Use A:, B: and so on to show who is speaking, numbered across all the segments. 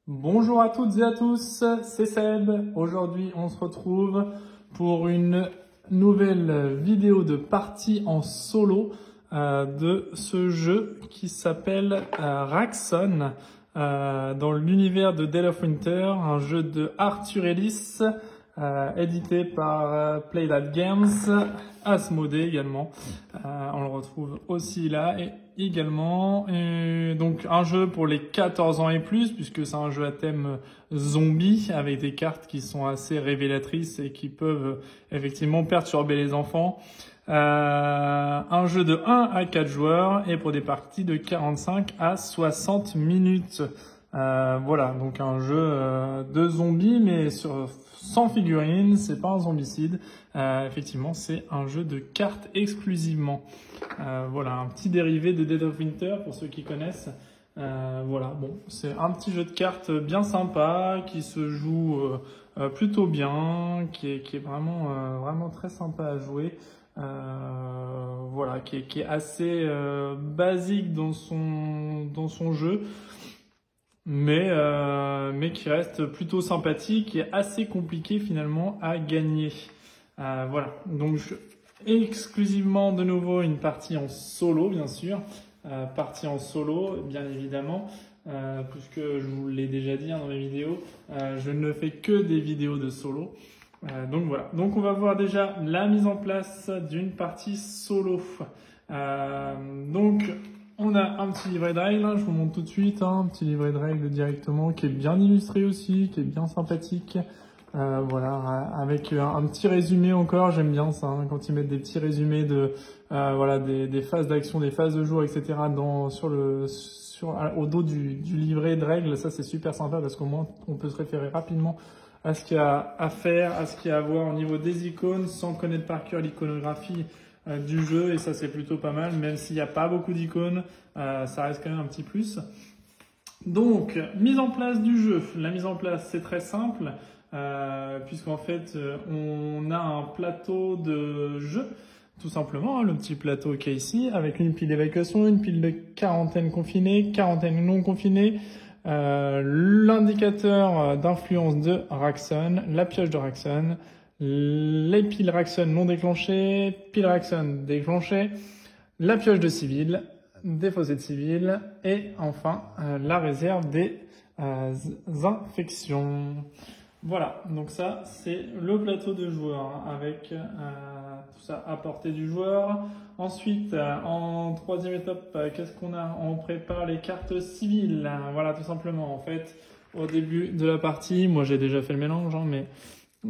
A: Bonjour à toutes et à tous, c'est Seb. Aujourd'hui, on se retrouve pour une nouvelle vidéo de partie en solo de ce jeu qui s'appelle Raxon dans l'univers de Dead of Winter, un jeu de Arthur Ellis édité par Play That Games, Asmodée également. On le retrouve aussi là et également. Donc un jeu pour les 14 ans et plus, puisque c'est un jeu à thème zombie avec des cartes qui sont assez révélatrices et qui peuvent effectivement perturber les enfants. Un jeu de 1 à 4 joueurs et pour des parties de 45 à 60 minutes. Voilà, donc un jeu de zombies, mais sans figurines, c'est pas un zombicide. Effectivement, c'est un jeu de cartes exclusivement. Voilà, un petit dérivé de Dead of Winter pour ceux qui connaissent. Voilà, bon, c'est un petit jeu de cartes bien sympa, qui se joue plutôt bien, qui est vraiment très sympa à jouer. Voilà, qui est assez basique dans son jeu, mais qui reste plutôt sympathique et assez compliqué finalement à gagner. Voilà, donc exclusivement de nouveau une partie en solo, bien sûr. Partie en solo, bien évidemment, puisque je vous l'ai déjà dit dans mes vidéos, je ne fais que des vidéos de solo. Donc voilà, donc on va voir déjà la mise en place d'une partie solo. Donc on a un petit livret de règles, je vous montre tout de suite, un petit livret de règles directement qui est bien illustré aussi, qui est bien sympathique. Voilà, avec un petit résumé encore, j'aime bien ça, quand ils mettent des petits résumés de voilà des phases d'action, des phases de jour, etc. Au dos du livret de règles, ça c'est super sympa parce qu'au moins on peut se référer rapidement à ce qu'il y a à faire, à ce qu'il y a à voir au niveau des icônes, sans connaître par cœur l'iconographie du jeu, et ça c'est plutôt pas mal, même s'il n'y a pas beaucoup d'icônes, ça reste quand même un petit plus. Donc, mise en place du jeu. La mise en place, c'est très simple, puisqu'en fait, on a un plateau de jeu, tout simplement, le petit plateau qui est ici, avec une pile d'évacuation, une pile de quarantaine confinée, quarantaine non confinée, l'indicateur d'influence de Raxon, la pioche de Raxon, les piles Raxon non déclenchées, piles Raxon déclenchées, la pioche de civil, des fossés de civil et enfin la réserve des infections. Voilà, donc ça c'est le plateau de joueur avec tout ça à portée du joueur. Ensuite, en troisième étape, qu'est-ce qu'on a? On prépare les cartes civiles. Voilà, tout simplement. En fait, au début de la partie, moi j'ai déjà fait le mélange, mais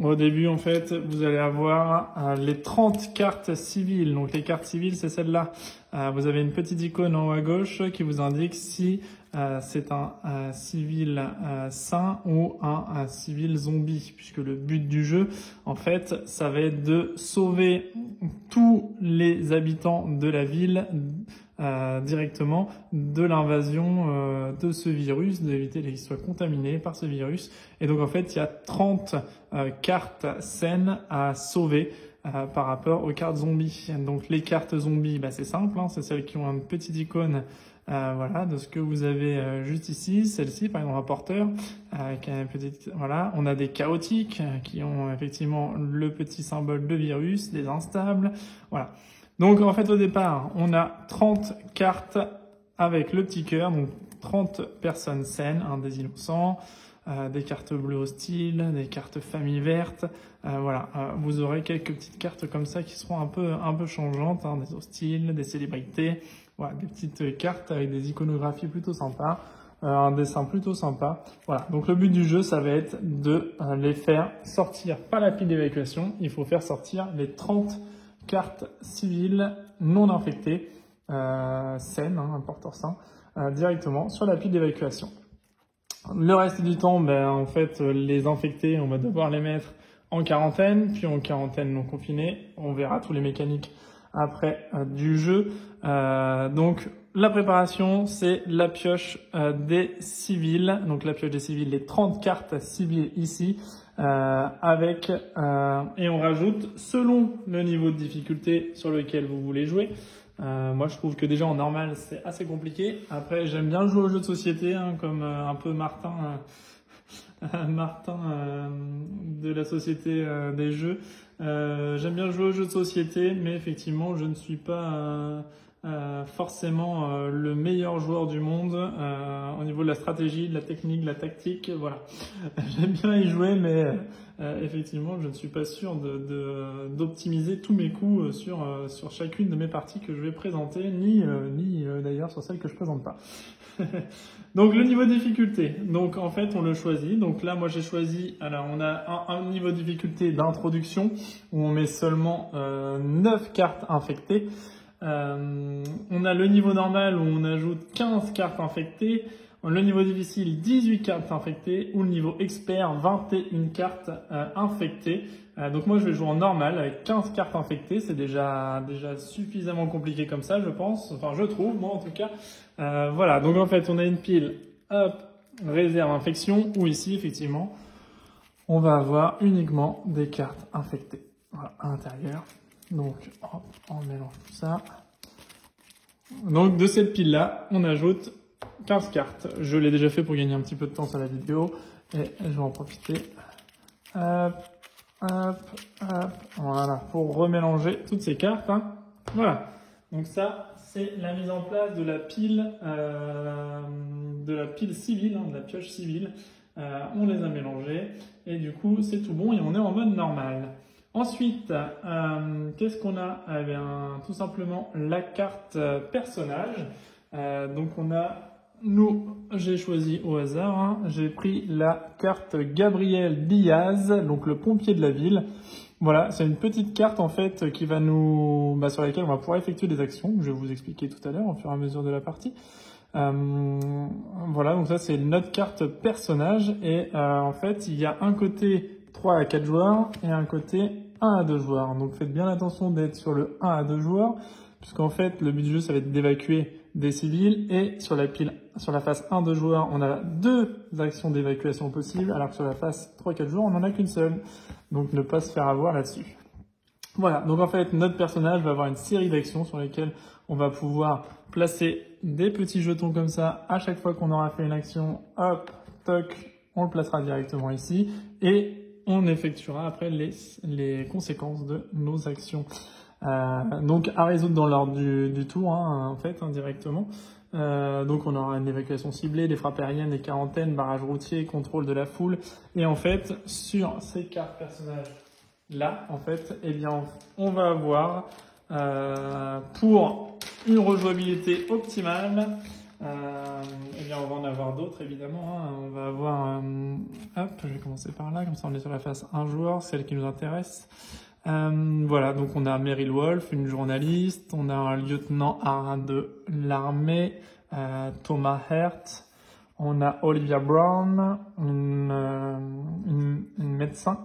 A: au début, en fait, vous allez avoir les 30 cartes civiles. Donc les cartes civiles, c'est celle-là. Vous avez une petite icône en haut à gauche qui vous indique si c'est un civil sain ou un civil zombie, puisque le but du jeu, en fait, ça va être de sauver tous les habitants de la ville directement de l'invasion de ce virus, d'éviter qu'ils soient contaminés par ce virus. Et donc en fait, il y a 30 cartes saines à sauver par rapport aux cartes zombies. Donc les cartes zombies, c'est simple, c'est celles qui ont une petite icône voilà, de ce que vous avez juste ici. Celle-ci, par exemple, un porteur qui a une petite, voilà. On a des chaotiques qui ont effectivement le petit symbole de virus, des instables, voilà. Donc en fait au départ, on a 30 cartes avec le petit cœur, donc 30 personnes saines, des innocents, des cartes bleues hostiles, des cartes famille verte, voilà. Vous aurez quelques petites cartes comme ça qui seront un peu changeantes, des hostiles, des célébrités, voilà, des petites cartes avec des iconographies plutôt sympas, un dessin plutôt sympa. Voilà. Donc le but du jeu, ça va être de les faire sortir par la pile d'évacuation. Il faut faire sortir les 30 cartes civiles non infectées, saines, un porteur sain, directement sur la pile d'évacuation. Le reste du temps, en fait, les infectés, on va devoir les mettre en quarantaine, puis en quarantaine non confinée. On verra tous les mécaniques après du jeu. Donc la préparation, c'est la pioche des civils. Donc la pioche des civils, les 30 cartes civiles ici. Et on rajoute selon le niveau de difficulté sur lequel vous voulez jouer. Moi, je trouve que déjà en normal, c'est assez compliqué. Après, j'aime bien jouer aux jeux de société, hein, comme un peu Martin, Martin de la société des jeux. J'aime bien jouer aux jeux de société, mais effectivement, je ne suis pas forcément le meilleur joueur du monde au niveau de la stratégie, de la technique, de la tactique. Voilà, j'aime bien y jouer, mais effectivement, je ne suis pas sûr d'optimiser tous mes coups sur chacune de mes parties que je vais présenter, ni d'ailleurs sur celles que je présente pas. Donc le niveau de difficulté, donc en fait on le choisit. Donc là moi j'ai choisi, alors on a un niveau de difficulté d'introduction où on met seulement 9 cartes infectées. On a le niveau normal où on ajoute 15 cartes infectées. Le niveau difficile, 18 cartes infectées, ou le niveau expert, 21 cartes infectées. Donc moi je vais jouer en normal avec 15 cartes infectées, c'est déjà suffisamment compliqué comme ça je pense, enfin je trouve, moi en tout cas. Voilà, donc en fait on a une pile, hop, réserve infection, où ici effectivement on va avoir uniquement des cartes infectées. Voilà, à l'intérieur. Donc hop, on mélange tout ça. Donc de cette pile là, on ajoute 15 cartes. Je l'ai déjà fait pour gagner un petit peu de temps sur la vidéo et je vais en profiter. Hop, hop, hop. Voilà, pour remélanger toutes ces cartes. Hein. Voilà. Donc ça, c'est la mise en place de la pile civile, hein, de la pioche civile. On les a mélangées et du coup, c'est tout bon et on est en mode normal. Ensuite, qu'est-ce qu'on a? Eh bien, tout simplement la carte personnage. Donc on a, j'ai choisi au hasard, hein, j'ai pris la carte Gabriel Diaz, donc le pompier de la ville. Voilà, c'est une petite carte en fait qui va sur laquelle on va pouvoir effectuer des actions. Je vais vous expliquer tout à l'heure au fur et à mesure de la partie. Voilà, donc ça c'est notre carte personnage et en fait il y a un côté 3 à 4 joueurs et un côté 1 à 2 joueurs. Donc faites bien attention d'être sur le 1 à 2 joueurs puisqu'en fait le but du jeu ça va être d'évacuer des civils et sur la face 1 de joueurs on a 2 actions d'évacuation possibles alors que sur la face 3-4 joueurs on n'en a qu'une seule. Donc ne pas se faire avoir là-dessus. Voilà, donc en fait notre personnage va avoir une série d'actions sur lesquelles on va pouvoir placer des petits jetons comme ça à chaque fois qu'on aura fait une action. Hop, toc, on le placera directement ici et on effectuera après les conséquences de nos actions. Donc à résoudre dans l'ordre du tour, hein, en fait, indirectement. Donc on aura une évacuation ciblée, des frappes aériennes, des quarantaines, barrage routier, contrôle de la foule. Et en fait, sur ces cartes personnages là, en fait, eh bien, on va avoir pour une rejouabilité optimale. Eh bien, on va en avoir d'autres évidemment. Hein. On va avoir, hop, je vais commencer par là, comme ça on est sur la face 1 joueur, celle qui nous intéresse. Voilà, donc on a Meryl Wolf, une journaliste, on a un lieutenant de l'armée, Thomas Hert, on a Olivia Brown, une médecin,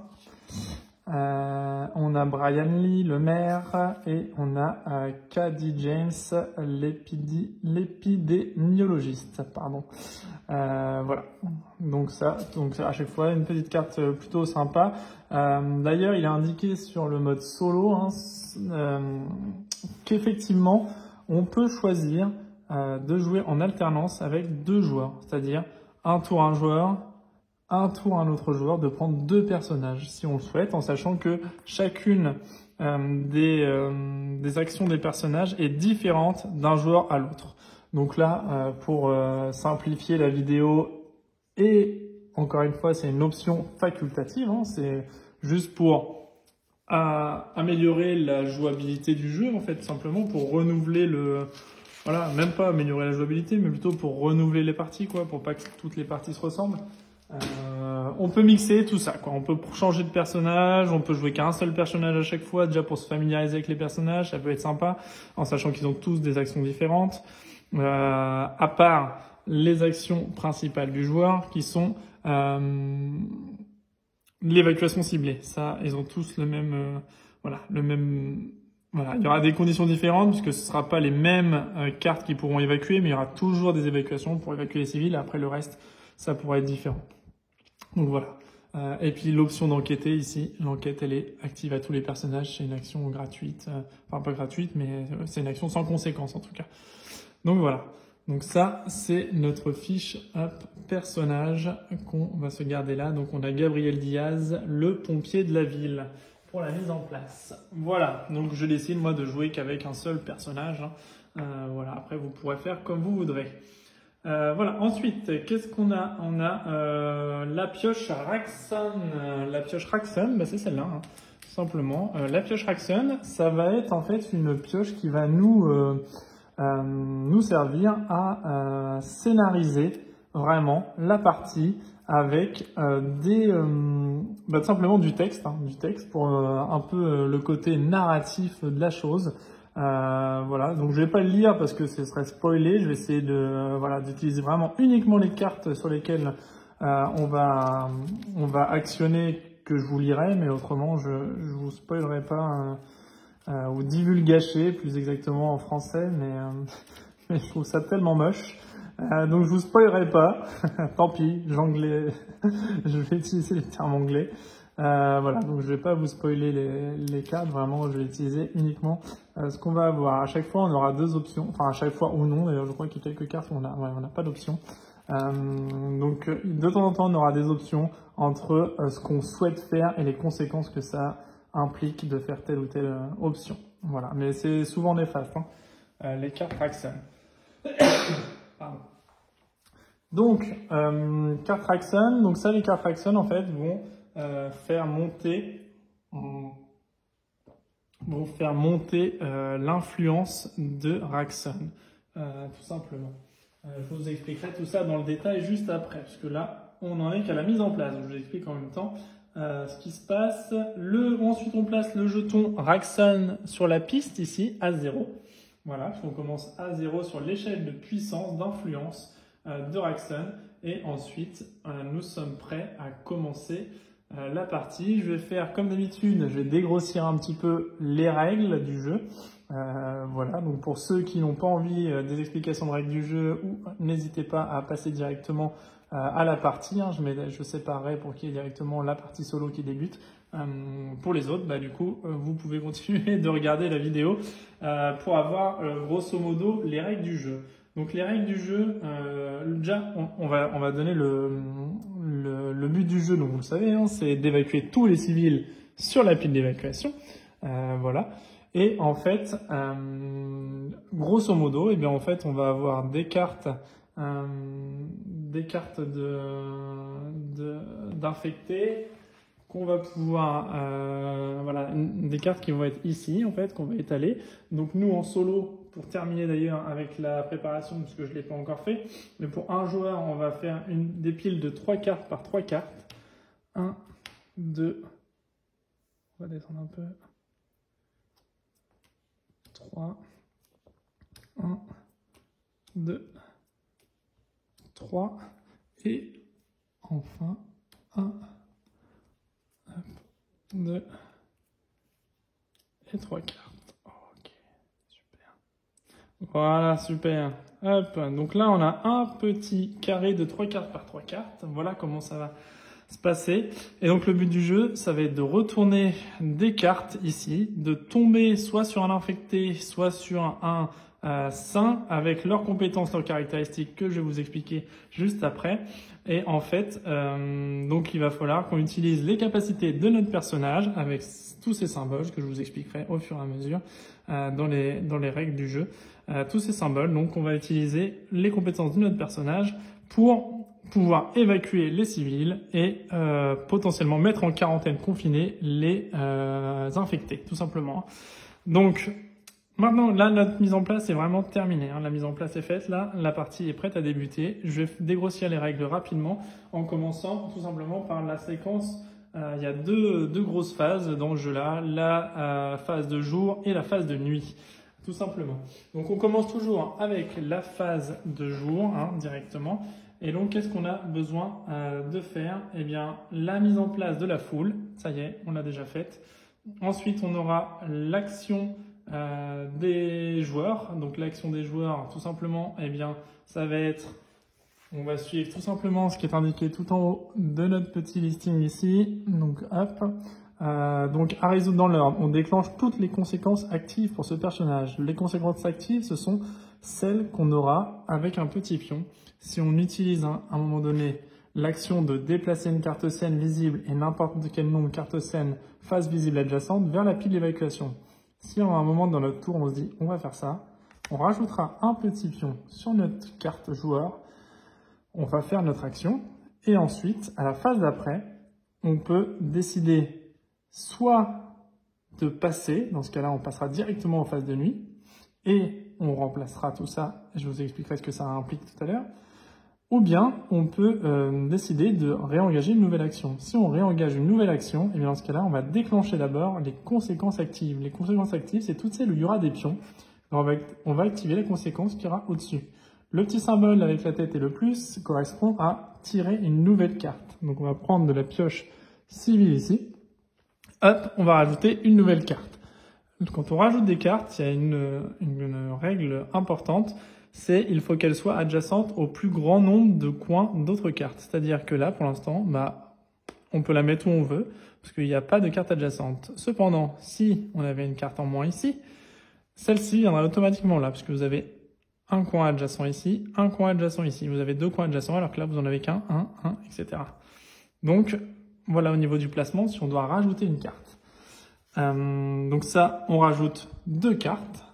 A: on a Brian Lee, le maire, et on a Cady James, l'épidémiologiste, pardon. Voilà, donc ça à chaque fois une petite carte plutôt sympa. D'ailleurs, il est indiqué sur le mode solo hein, qu'effectivement on peut choisir de jouer en alternance avec 2 joueurs, c'est-à-dire un tour un joueur, un tour un autre joueur, de prendre 2 personnages si on le souhaite, en sachant que chacune des actions des personnages est différente d'un joueur à l'autre. Donc là, pour simplifier la vidéo, et encore une fois, c'est une option facultative, hein, c'est juste pour améliorer la jouabilité du jeu, en fait, simplement pour renouveler voilà, même pas améliorer la jouabilité, mais plutôt pour renouveler les parties, quoi, pour pas que toutes les parties se ressemblent. On peut mixer tout ça, quoi. On peut changer de personnage, on peut jouer qu'un seul personnage à chaque fois, déjà pour se familiariser avec les personnages, ça peut être sympa, en sachant qu'ils ont tous des actions différentes. À part les actions principales du joueur qui sont l'évacuation ciblée. Ça, ils ont tous le même, voilà. Il y aura des conditions différentes puisque ce sera pas les mêmes cartes qui pourront évacuer, mais il y aura toujours des évacuations pour évacuer les civils. Après le reste, ça pourra être différent. Donc voilà. Et puis l'option d'enquêter ici, l'enquête elle est active à tous les personnages, c'est une action gratuite, enfin pas gratuite mais c'est une action sans conséquence en tout cas. Donc voilà, donc ça c'est notre fiche up personnage qu'on va se garder là. Donc on a Gabriel Diaz, le pompier de la ville pour la mise en place. Voilà, donc je décide moi de jouer qu'avec un seul personnage. Voilà, après vous pourrez faire comme vous voudrez. Voilà, ensuite, qu'est-ce qu'on a? On a la pioche Raxon. La pioche Raxon, bah, c'est celle-là, hein, tout simplement. La pioche Raxon, ça va être en fait une pioche qui va nous servir à scénariser vraiment la partie avec tout simplement du texte pour un peu le côté narratif de la chose. Voilà, donc je vais pas le lire parce que ce serait spoilé. Je vais essayer d'utiliser vraiment uniquement les cartes sur lesquelles on va actionner que je vous lirai, mais autrement je vous spoilerai pas ou divulgacher plus exactement en français, mais je trouve ça tellement moche. Donc je vous spoilerai pas. Tant pis, j'anglais, je vais utiliser les termes anglais. Voilà, donc je vais pas vous spoiler les cartes, vraiment je vais utiliser uniquement ce qu'on va avoir. À chaque fois on aura deux options, enfin à chaque fois ou non, d'ailleurs je crois qu'il y a quelques cartes où on n'a pas d'option. Donc de temps en temps on aura des options entre ce qu'on souhaite faire et les conséquences que ça implique de faire telle ou telle option. Voilà, mais c'est souvent néfaste, les cartes Raxon. Pardon. Donc, cartes Raxon, donc ça les cartes Raxon en fait vont faire monter l'influence de Raxon, tout simplement. Je vous expliquerai tout ça dans le détail juste après, parce que là, on n'en est qu'à la mise en place. Donc, je vous explique en même temps ce qui se passe. Ensuite, on place le jeton Raxon sur la piste ici, à 0. Voilà, on commence à 0 sur l'échelle de puissance, d'influence de Raxon. Et ensuite, nous sommes prêts à commencer la partie. Je vais faire comme d'habitude, je vais dégrossir un petit peu les règles du jeu. Voilà, donc pour ceux qui n'ont pas envie des explications de règles du jeu, n'hésitez pas à passer directement à la partie. Je séparerai pour qu'il y ait directement la partie solo qui débute. Pour les autres, du coup, vous pouvez continuer de regarder la vidéo pour avoir grosso modo les règles du jeu. Donc les règles du jeu, déjà on va donner le but du jeu, donc vous le savez, c'est d'évacuer tous les civils sur la pile d'évacuation. Voilà. Et en fait, grosso modo, en fait, on va avoir des cartes d'infectés qu'on va pouvoir, des cartes qui vont être ici, en fait, qu'on va étaler. Donc nous, en solo, pour terminer d'ailleurs avec la préparation, parce que je ne l'ai pas encore fait, mais pour un joueur, on va faire des piles de 3 cartes par 3 cartes. 1, 2, on va descendre un peu. 3, 1, 2, 3, et enfin 1, 2 et 3 cartes. Ok, super. Voilà, super. Hop, donc là on a un petit carré de 3 cartes par 3 cartes. Voilà comment ça va se passer. Et donc le but du jeu, ça va être de retourner des cartes ici, de tomber soit sur un infecté, soit sur un sain avec leurs compétences, leurs caractéristiques que je vais vous expliquer juste après. Et en fait, donc il va falloir qu'on utilise les capacités de notre personnage avec tous ces symboles que je vous expliquerai au fur et à mesure dans les règles du jeu. Tous ces symboles, donc on va utiliser les compétences de notre personnage pour pouvoir évacuer les civils et potentiellement mettre en quarantaine confinée les infectés, tout simplement. Donc maintenant, là, notre mise en place est vraiment terminée. La mise en place est faite. Là, la partie est prête à débuter. Je vais dégrossir les règles rapidement en commençant tout simplement par la séquence. Il y a deux grosses phases dans ce jeu-là. La phase de jour et la phase de nuit, tout simplement. Donc, on commence toujours avec la phase de jour, directement. Et donc, qu'est-ce qu'on a besoin de faire? Eh bien, la mise en place de la foule. Ça y est, on l'a déjà faite. Ensuite, on aura l'action des joueurs. Donc l'action des joueurs, tout simplement, eh bien, ça va être On va suivre tout simplement ce qui est indiqué tout en haut de notre petit listing ici. Donc hop. Donc à résoudre dans l'ordre, on déclenche toutes les conséquences actives pour ce personnage. Les conséquences actives, ce sont celles qu'on aura avec un petit pion. Si on utilise à un moment donné l'action de déplacer une carte scène visible et n'importe quel nombre de cartes scène face visible adjacente vers la pile d'évacuation. Si à un moment dans notre tour, on se dit on va faire ça, on rajoutera un petit pion sur notre carte joueur, on va faire notre action et ensuite, à la phase d'après, on peut décider soit de passer, dans ce cas-là, on passera directement en phase de nuit, et on remplacera tout ça, je vous expliquerai ce que ça implique tout à l'heure, ou bien on peut décider de réengager une nouvelle action. Si on réengage une nouvelle action, et bien dans ce cas-là, on va déclencher d'abord les conséquences actives. Les conséquences actives, c'est toutes celles où il y aura des pions. On va activer les conséquences qu'il y aura au-dessus. Le petit symbole avec la tête et le plus correspond à tirer une nouvelle carte. Donc on va prendre de la pioche civile ici. Hop, on va rajouter une nouvelle carte. Quand on rajoute des cartes, il y a une règle importante, c'est il faut qu'elles soient adjacentes au plus grand nombre de coins d'autres cartes. C'est-à-dire que là, pour l'instant, on peut la mettre où on veut, parce qu'il n'y a pas de carte adjacente. Cependant, si on avait une carte en moins ici, celle-ci viendra automatiquement là, parce que vous avez un coin adjacent ici, un coin adjacent ici. Vous avez deux coins adjacents, alors que là, vous en avez qu'un, un, etc. Donc, voilà au niveau du placement, si on doit rajouter une carte. Donc ça, on rajoute deux cartes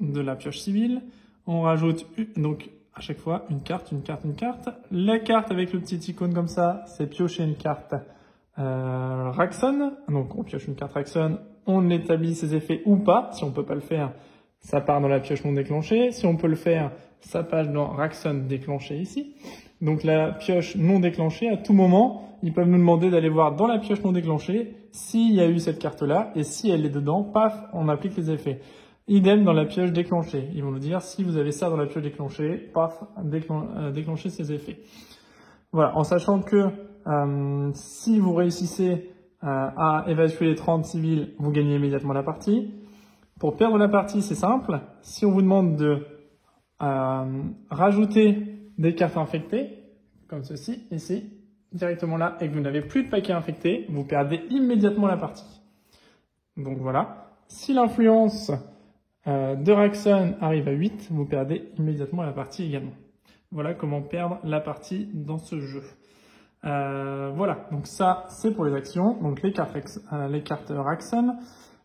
A: de la pioche civile. On rajoute donc à chaque fois une carte, une carte, une carte. La carte avec le petit icône comme ça, c'est piocher une carte Raxon. Donc on pioche une carte Raxon, on établit ses effets ou pas. Si on peut pas le faire, ça part dans la pioche non déclenchée. Si on peut le faire, ça passe dans Raxon déclenché ici. Donc la pioche non déclenchée, à tout moment, ils peuvent nous demander d'aller voir dans la pioche non déclenchée s'il y a eu cette carte-là, et si elle est dedans, paf, on applique les effets. Idem dans la pioche déclenchée. Ils vont nous dire si vous avez ça dans la pioche déclenchée, paf, déclenchez ces effets. Voilà, en sachant que si vous réussissez à évacuer les 30 civils, vous gagnez immédiatement la partie. Pour perdre la partie, c'est simple. Si on vous demande de rajouter des cartes infectées, comme ceci, ici, directement là, et que vous n'avez plus de paquet infecté, vous perdez immédiatement la partie. Donc voilà. Si l'influence de Raxon arrive à 8, vous perdez immédiatement la partie également. Voilà comment perdre la partie dans ce jeu. Voilà, donc ça, c'est pour les actions, donc les cartes Raxon.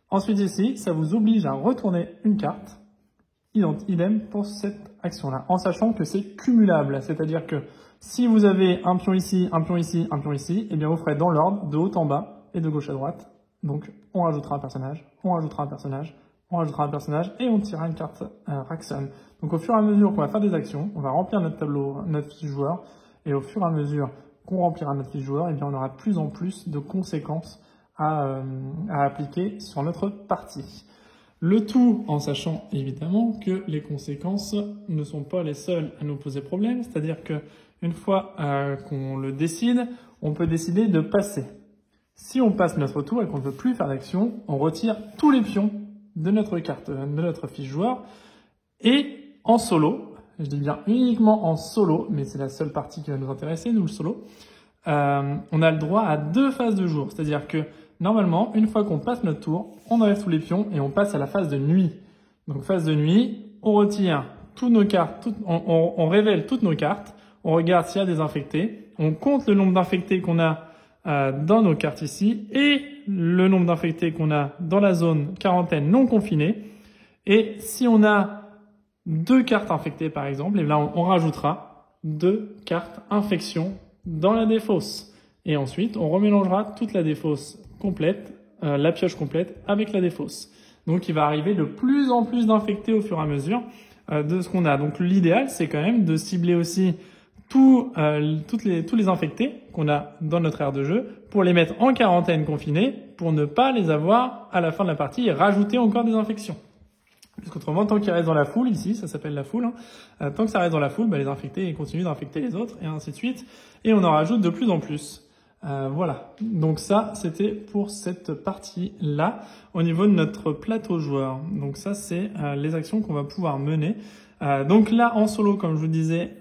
A: Ensuite ici, ça vous oblige à retourner une carte. Idem pour cette action-là, en sachant que c'est cumulable, c'est-à-dire que si vous avez un pion ici, un pion ici, un pion ici, eh bien vous ferez dans l'ordre, de haut en bas et de gauche à droite. Donc on rajoutera un personnage, on rajoutera un personnage, on rajoutera un personnage et on tirera une carte Raxon. Donc au fur et à mesure qu'on va faire des actions, on va remplir notre tableau, notre fiche joueur, et au fur et à mesure qu'on remplira notre fiche joueur, eh bien on aura de plus en plus de conséquences à appliquer sur notre partie. Le tout en sachant évidemment que les conséquences ne sont pas les seules à nous poser problème, c'est-à-dire que une fois qu'on le décide, on peut décider de passer. Si on passe notre tour et qu'on ne veut plus faire d'action, on retire tous les pions de notre carte, de notre fiche joueur, et en solo, je dis bien uniquement en solo, mais c'est la seule partie qui va nous intéresser, nous le solo, on a le droit à 2 phases de jour, c'est-à-dire que normalement, une fois qu'on passe notre tour, on enlève tous les pions et on passe à la phase de nuit. Donc phase de nuit, on retire toutes nos cartes, on révèle toutes nos cartes, on regarde s'il y a des infectés, on compte le nombre d'infectés qu'on a dans nos cartes ici et le nombre d'infectés qu'on a dans la zone quarantaine non confinée. Et si on a 2 cartes infectées par exemple, et là on rajoutera 2 cartes infection dans la défausse. Et ensuite, on remélangera toute la défausse complète, la pioche complète avec la défausse. Donc il va arriver de plus en plus d'infectés au fur et à mesure de ce qu'on a. Donc l'idéal, c'est quand même de cibler aussi tous les infectés qu'on a dans notre aire de jeu pour les mettre en quarantaine confinée pour ne pas les avoir à la fin de la partie et rajouter encore des infections. Parce qu'autrement, tant qu'ils restent dans la foule, ici, ça s'appelle la foule, tant que ça reste dans la foule, les infectés continuent d'infecter les autres et ainsi de suite. Et on en rajoute de plus en plus. Voilà, donc ça c'était pour cette partie-là au niveau de notre plateau joueur. Donc ça c'est les actions qu'on va pouvoir mener. Donc là en solo, comme je vous disais,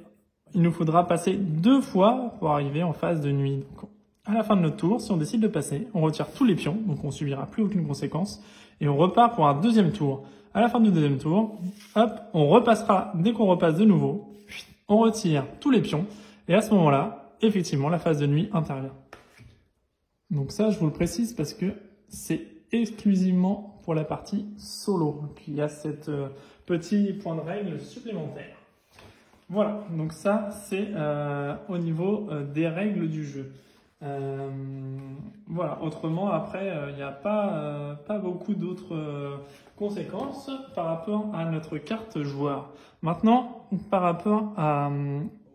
A: il nous faudra passer 2 fois pour arriver en phase de nuit. Donc, à la fin de notre tour, si on décide de passer, on retire tous les pions, donc on subira plus aucune conséquence, et on repart pour un deuxième tour. À la fin du deuxième tour, hop, on repassera, dès qu'on repasse de nouveau, on retire tous les pions, et à ce moment-là, effectivement, la phase de nuit intervient. Donc ça, je vous le précise parce que c'est exclusivement pour la partie solo qu'il y a cette petit point de règle supplémentaire. Voilà, donc ça, c'est au niveau des règles du jeu. Voilà, autrement, après, il n'y a pas beaucoup d'autres conséquences par rapport à notre carte joueur. Maintenant, par rapport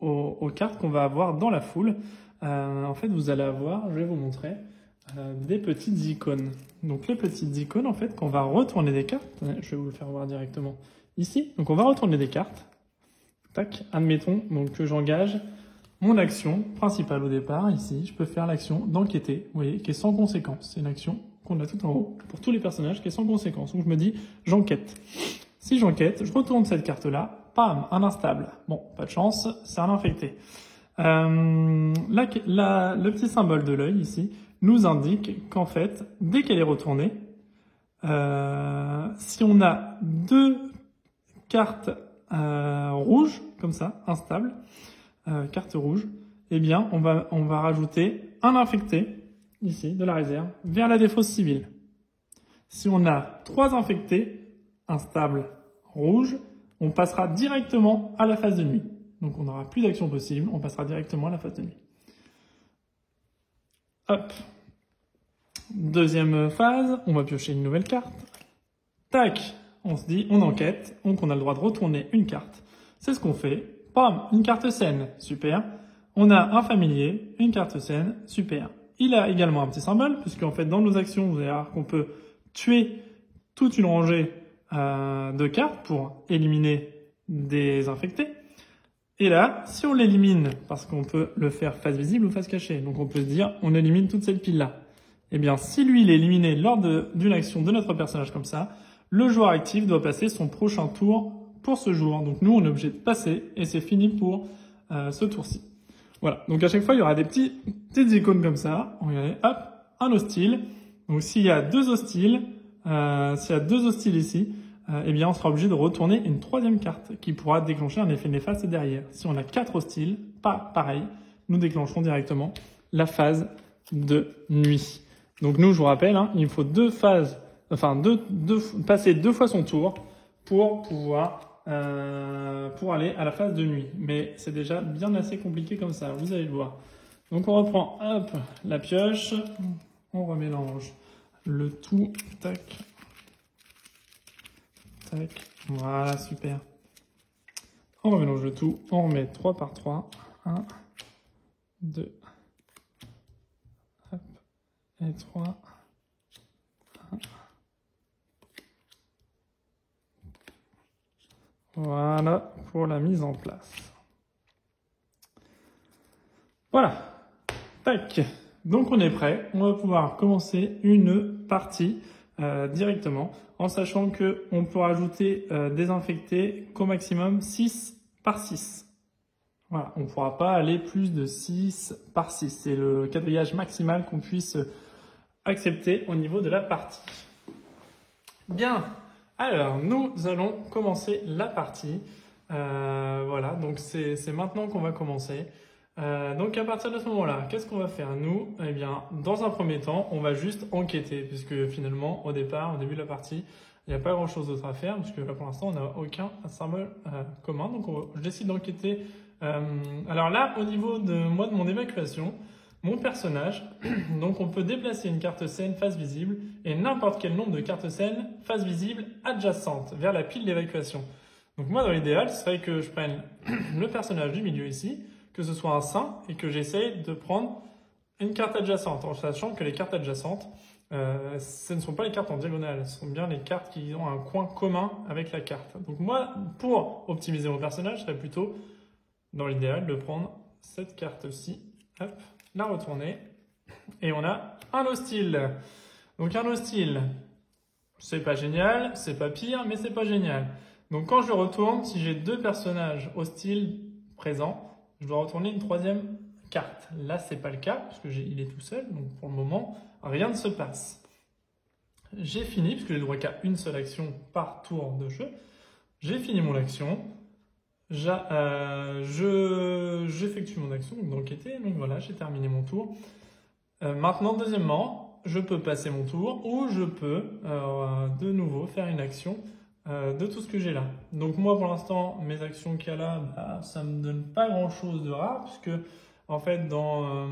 A: aux cartes qu'on va avoir dans la foule, en fait, vous allez avoir, je vais vous montrer, des petites icônes. Donc, les petites icônes, en fait, qu'on va retourner des cartes, je vais vous le faire voir directement ici. Donc, on va retourner des cartes. Tac, admettons donc, que j'engage mon action principale au départ, ici, je peux faire l'action d'enquêter, vous voyez, qui est sans conséquence. C'est une action qu'on a tout en haut, pour tous les personnages, qui est sans conséquence. Donc je me dis, j'enquête. Si j'enquête, je retourne cette carte-là, pam, un instable. Bon, pas de chance, c'est un infecté. Le petit symbole de l'œil, ici, nous indique qu'en fait, dès qu'elle est retournée, si on a 2 cartes rouges, comme ça, instables, carte rouge, eh bien, on va rajouter un infecté, ici, de la réserve, vers la défausse civile. Si on a 3 infectés, instables, rouges, on passera directement à la phase de nuit. Donc, on n'aura plus d'action possible, on passera directement à la phase de nuit. Hop. Deuxième phase, on va piocher une nouvelle carte. Tac, on se dit, on enquête, donc on a le droit de retourner une carte. C'est ce qu'on fait. Bam, une carte scène, super. On a un familier, une carte scène, super. Il a également un petit symbole, puisque en fait dans nos actions, vous allez voir qu'on peut tuer toute une rangée de cartes pour éliminer des infectés. Et là, si on l'élimine, parce qu'on peut le faire face visible ou face cachée, donc on peut se dire, on élimine toute cette pile-là. Eh bien, si lui, il est éliminé lors d'une action de notre personnage comme ça, le joueur actif doit passer son prochain tour pour ce jour. Donc nous, on est obligé de passer et c'est fini pour ce tour-ci. Voilà. Donc à chaque fois, il y aura des petites icônes comme ça. Regardez, hop, un hostile. Donc s'il y a 2 hostiles, ici, eh bien on sera obligé de retourner une 3e carte qui pourra déclencher un effet néfaste derrière. Si on a 4 hostiles, pareil, nous déclencherons directement la phase de nuit. Donc nous, je vous rappelle, hein, il faut passer 2 fois son tour pour pouvoir pour aller à la phase de nuit. Mais c'est déjà bien assez compliqué comme ça, vous allez le voir. Donc on reprend, hop, la pioche, on remélange le tout, tac, tac, voilà, super. On remélange le tout, on remet 3 par 3, 1, 2, hop, et 3, 1. Voilà pour la mise en place. Voilà. Tac. Donc on est prêt. On va pouvoir commencer une partie directement en sachant que on peut rajouter des infectés qu'au maximum 6 par 6. Voilà. On ne pourra pas aller plus de 6 par 6. C'est le quadrillage maximal qu'on puisse accepter au niveau de la partie. Bien. Alors, nous allons commencer la partie. Voilà, donc c'est maintenant qu'on va commencer. Donc à partir de ce moment-là, qu'est-ce qu'on va faire nous? Eh bien, dans un premier temps, on va juste enquêter, puisque finalement, au début de la partie, il n'y a pas grand-chose d'autre à faire, puisque là, pour l'instant, on n'a aucun symbole commun. Donc je décide d'enquêter. Alors là, au niveau de mon évacuation, mon personnage, donc on peut déplacer une carte scène face visible et n'importe quel nombre de cartes scène face visible adjacente vers la pile d'évacuation. Donc moi, dans l'idéal, ce serait que je prenne le personnage du milieu ici, que ce soit un saint, et que j'essaye de prendre une carte adjacente, en sachant que les cartes adjacentes, ce ne sont pas les cartes en diagonale, ce sont bien les cartes qui ont un coin commun avec la carte. Donc moi, pour optimiser mon personnage, ce serait plutôt, dans l'idéal, de prendre cette carte-ci, hop, la retourner, et on a un hostile. Donc un hostile, c'est pas génial, c'est pas pire, mais c'est pas génial. Donc quand je le retourne, si j'ai 2 personnages hostiles présents, je dois retourner une troisième carte. Là, c'est pas le cas, parce qu'il est tout seul, donc pour le moment, rien ne se passe. J'ai fini, puisque j'ai le droit qu'à une seule action par tour de jeu. J'ai fini mon action. J'effectue mon action d'enquêter, donc voilà, j'ai terminé mon tour. Maintenant, deuxièmement, je peux passer mon tour ou je peux de nouveau faire une action de tout ce que j'ai là. Donc moi, pour l'instant, mes actions qu'il y a là, bah, ça me donne pas grand-chose de rare, puisque en fait, dans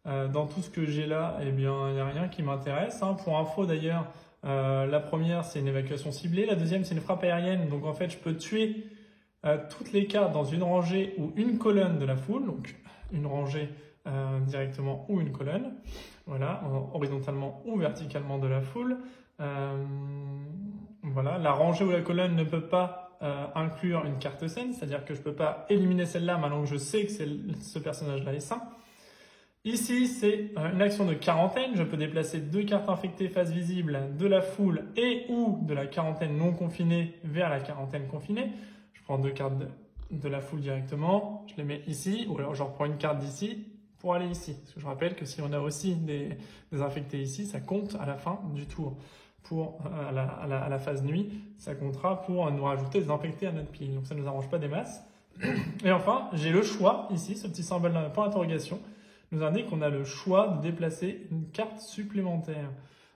A: tout ce que j'ai là, eh bien, il n'y a rien qui m'intéresse. Hein. Pour info d'ailleurs, la première, c'est une évacuation ciblée. La deuxième, c'est une frappe aérienne. Donc en fait, je peux tuer toutes les cartes dans une rangée ou une colonne de la foule. Donc une rangée directement ou une colonne. Voilà, horizontalement ou verticalement de la foule. Voilà, la rangée ou la colonne ne peut pas inclure une carte saine, c'est-à-dire que je ne peux pas éliminer celle-là maintenant que je sais que ce personnage-là est sain. Ici, c'est une action de quarantaine. Je peux déplacer 2 cartes infectées face visible de la foule et ou de la quarantaine non confinée vers la quarantaine confinée. Je prends 2 cartes de la foule directement, je les mets ici, ou alors je reprends une carte d'ici pour aller ici. Parce que je rappelle que si on a aussi des infectés ici, ça compte à la fin du tour. Pour à la phase nuit, ça comptera pour nous rajouter des infectés à notre pile. Donc ça ne nous arrange pas des masses. Et enfin, j'ai le choix ici, ce petit symbole point d'interrogation nous indique qu'on a le choix de déplacer une carte supplémentaire.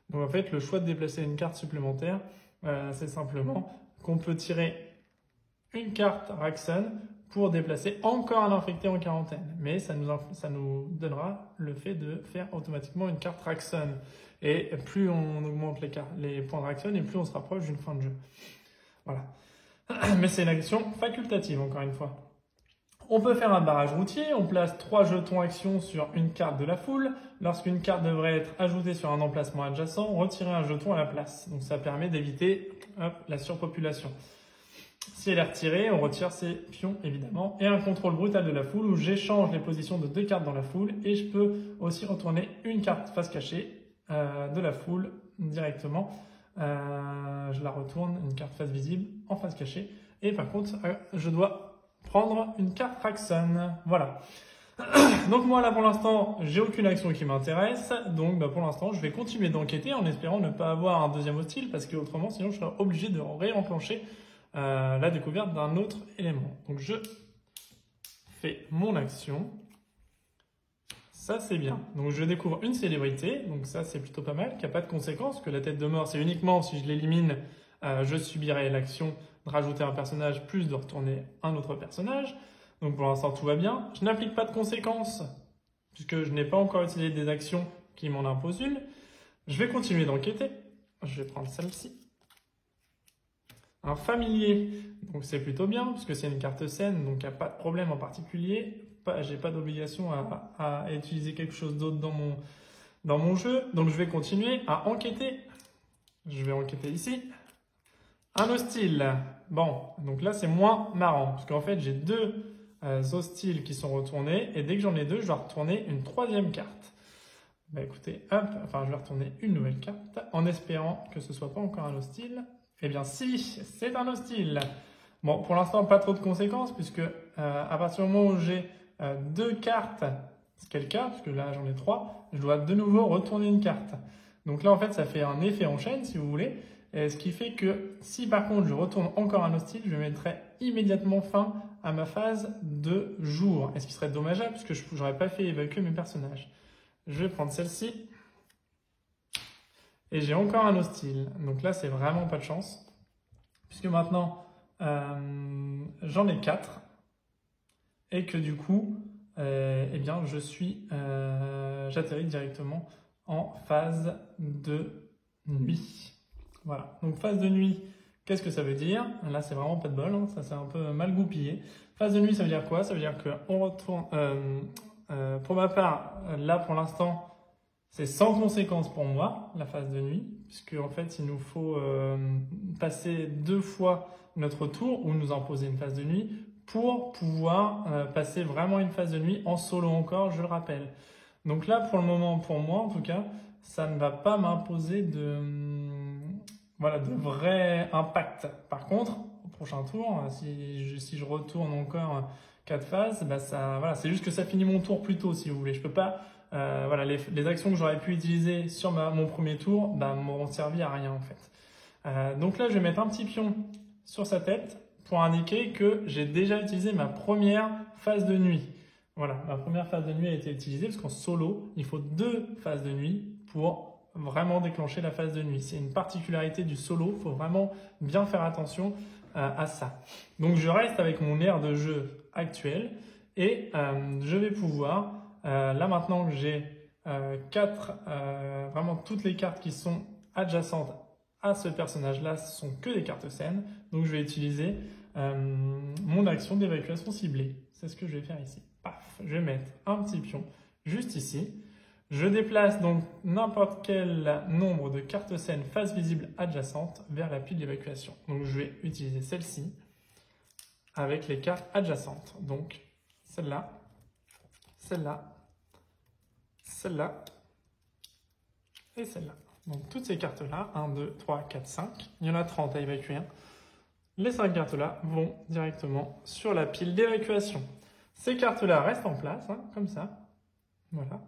A: Donc en fait, le choix de déplacer une carte supplémentaire, c'est simplement qu'on peut tirer une carte Raxon pour déplacer encore un infecté en quarantaine. Mais ça nous donnera le fait de faire automatiquement une carte Raxon. Et plus on augmente les points de Raxon, et plus on se rapproche d'une fin de jeu. Voilà. Mais c'est une action facultative, encore une fois. On peut faire un barrage routier, on place 3 jetons action sur une carte de la foule. Lorsqu'une carte devrait être ajoutée sur un emplacement adjacent, retirer un jeton à la place. Donc ça permet d'éviter la surpopulation. Si elle est retirée, on retire ses pions évidemment. Et un contrôle brutal de la foule où j'échange les positions de 2 cartes dans la foule et je peux aussi retourner une carte face cachée de la foule directement. Je la retourne, une carte face visible en face cachée. Et par contre, je dois prendre une carte Raxon. Voilà. Donc moi là pour l'instant, j'ai aucune action qui m'intéresse. Donc pour l'instant, je vais continuer d'enquêter en espérant ne pas avoir un deuxième hostile parce que autrement, sinon je serais obligé de réenclencher la découverte d'un autre élément. Donc je fais mon action. Ça c'est bien. Donc je découvre une célébrité. Donc ça c'est plutôt pas mal, qui n'a pas de conséquences, que la tête de mort c'est uniquement si je l'élimine, je subirai l'action de rajouter un personnage plus de retourner un autre personnage. Donc pour l'instant tout va bien. Je n'applique pas de conséquences puisque je n'ai pas encore utilisé des actions qui m'en imposent une. Je vais continuer d'enquêter. Je vais prendre celle-ci. Un familier, donc c'est plutôt bien puisque c'est une carte saine, donc il n'y a pas de problème en particulier. J'ai pas d'obligation à utiliser quelque chose d'autre dans mon jeu. Donc je vais continuer à enquêter. Je vais enquêter ici. Un hostile. Bon, donc là c'est moins marrant parce qu'en fait j'ai 2 hostiles qui sont retournés et dès que j'en ai 2, je dois retourner une 3e carte. Bah écoutez, hop, enfin je vais retourner une nouvelle carte en espérant que ce soit pas encore un hostile. Eh bien si, c'est un hostile. Bon, pour l'instant pas trop de conséquences puisque à partir du moment où j'ai 2 cartes, ce qui est le cas, parce que là j'en ai 3, je dois de nouveau retourner une carte. Donc là en fait ça fait un effet en chaîne si vous voulez. Et ce qui fait que si par contre je retourne encore un hostile, je mettrai immédiatement fin à ma phase de jour. Et ce qui serait dommageable puisque je n'aurais pas fait évacuer mes personnages. Je vais prendre celle-ci. Et j'ai encore un hostile. Donc là c'est vraiment pas de chance. Puisque maintenant j'en ai 4. Et que du coup, eh bien j'atterris directement en phase de nuit. Voilà, donc phase de nuit, qu'est-ce que ça veut dire? Là, c'est vraiment pas de bol, hein. Ça c'est un peu mal goupillé. Phase de nuit, ça veut dire quoi? Ça veut dire qu'on retourne... pour ma part, là pour l'instant, c'est sans conséquence pour moi, la phase de nuit, puisque en fait, il nous faut passer 2 fois notre tour ou nous imposer une phase de nuit pour pouvoir passer vraiment une phase de nuit en solo encore, je le rappelle. Donc là, pour le moment, pour moi en tout cas, ça ne va pas m'imposer de vrai impact. Par contre, au prochain tour, si je retourne encore 4 phases, bah voilà, c'est juste que ça finit mon tour plus tôt si vous voulez. Je peux pas, voilà, les actions que j'aurais pu utiliser sur mon premier tour bah, m'auront servi à rien en fait. Donc là, je vais mettre un petit pion sur sa tête pour indiquer que j'ai déjà utilisé ma première phase de nuit. Voilà, ma première phase de nuit a été utilisée parce qu'en solo, il faut 2 phases de nuit pour vraiment déclencher la phase de nuit. C'est une particularité du solo, il faut vraiment bien faire attention à ça. Donc je reste avec mon aire de jeu actuel et je vais pouvoir, là maintenant que j'ai vraiment toutes les cartes qui sont adjacentes à ce personnage-là, ce sont que des cartes saines, donc je vais utiliser mon action d'évacuation ciblée. C'est ce que je vais faire ici. Paf, je vais mettre un petit pion juste ici. Je déplace donc n'importe quel nombre de cartes saines face visible adjacente vers la pile d'évacuation. Donc je vais utiliser celle-ci avec les cartes adjacentes. Donc celle-là, celle-là, celle-là et celle-là. Donc toutes ces cartes-là, 1, 2, 3, 4, 5, il y en a 30 à évacuer. Les 5 cartes-là vont directement sur la pile d'évacuation. Ces cartes-là restent en place, hein, comme ça. Voilà.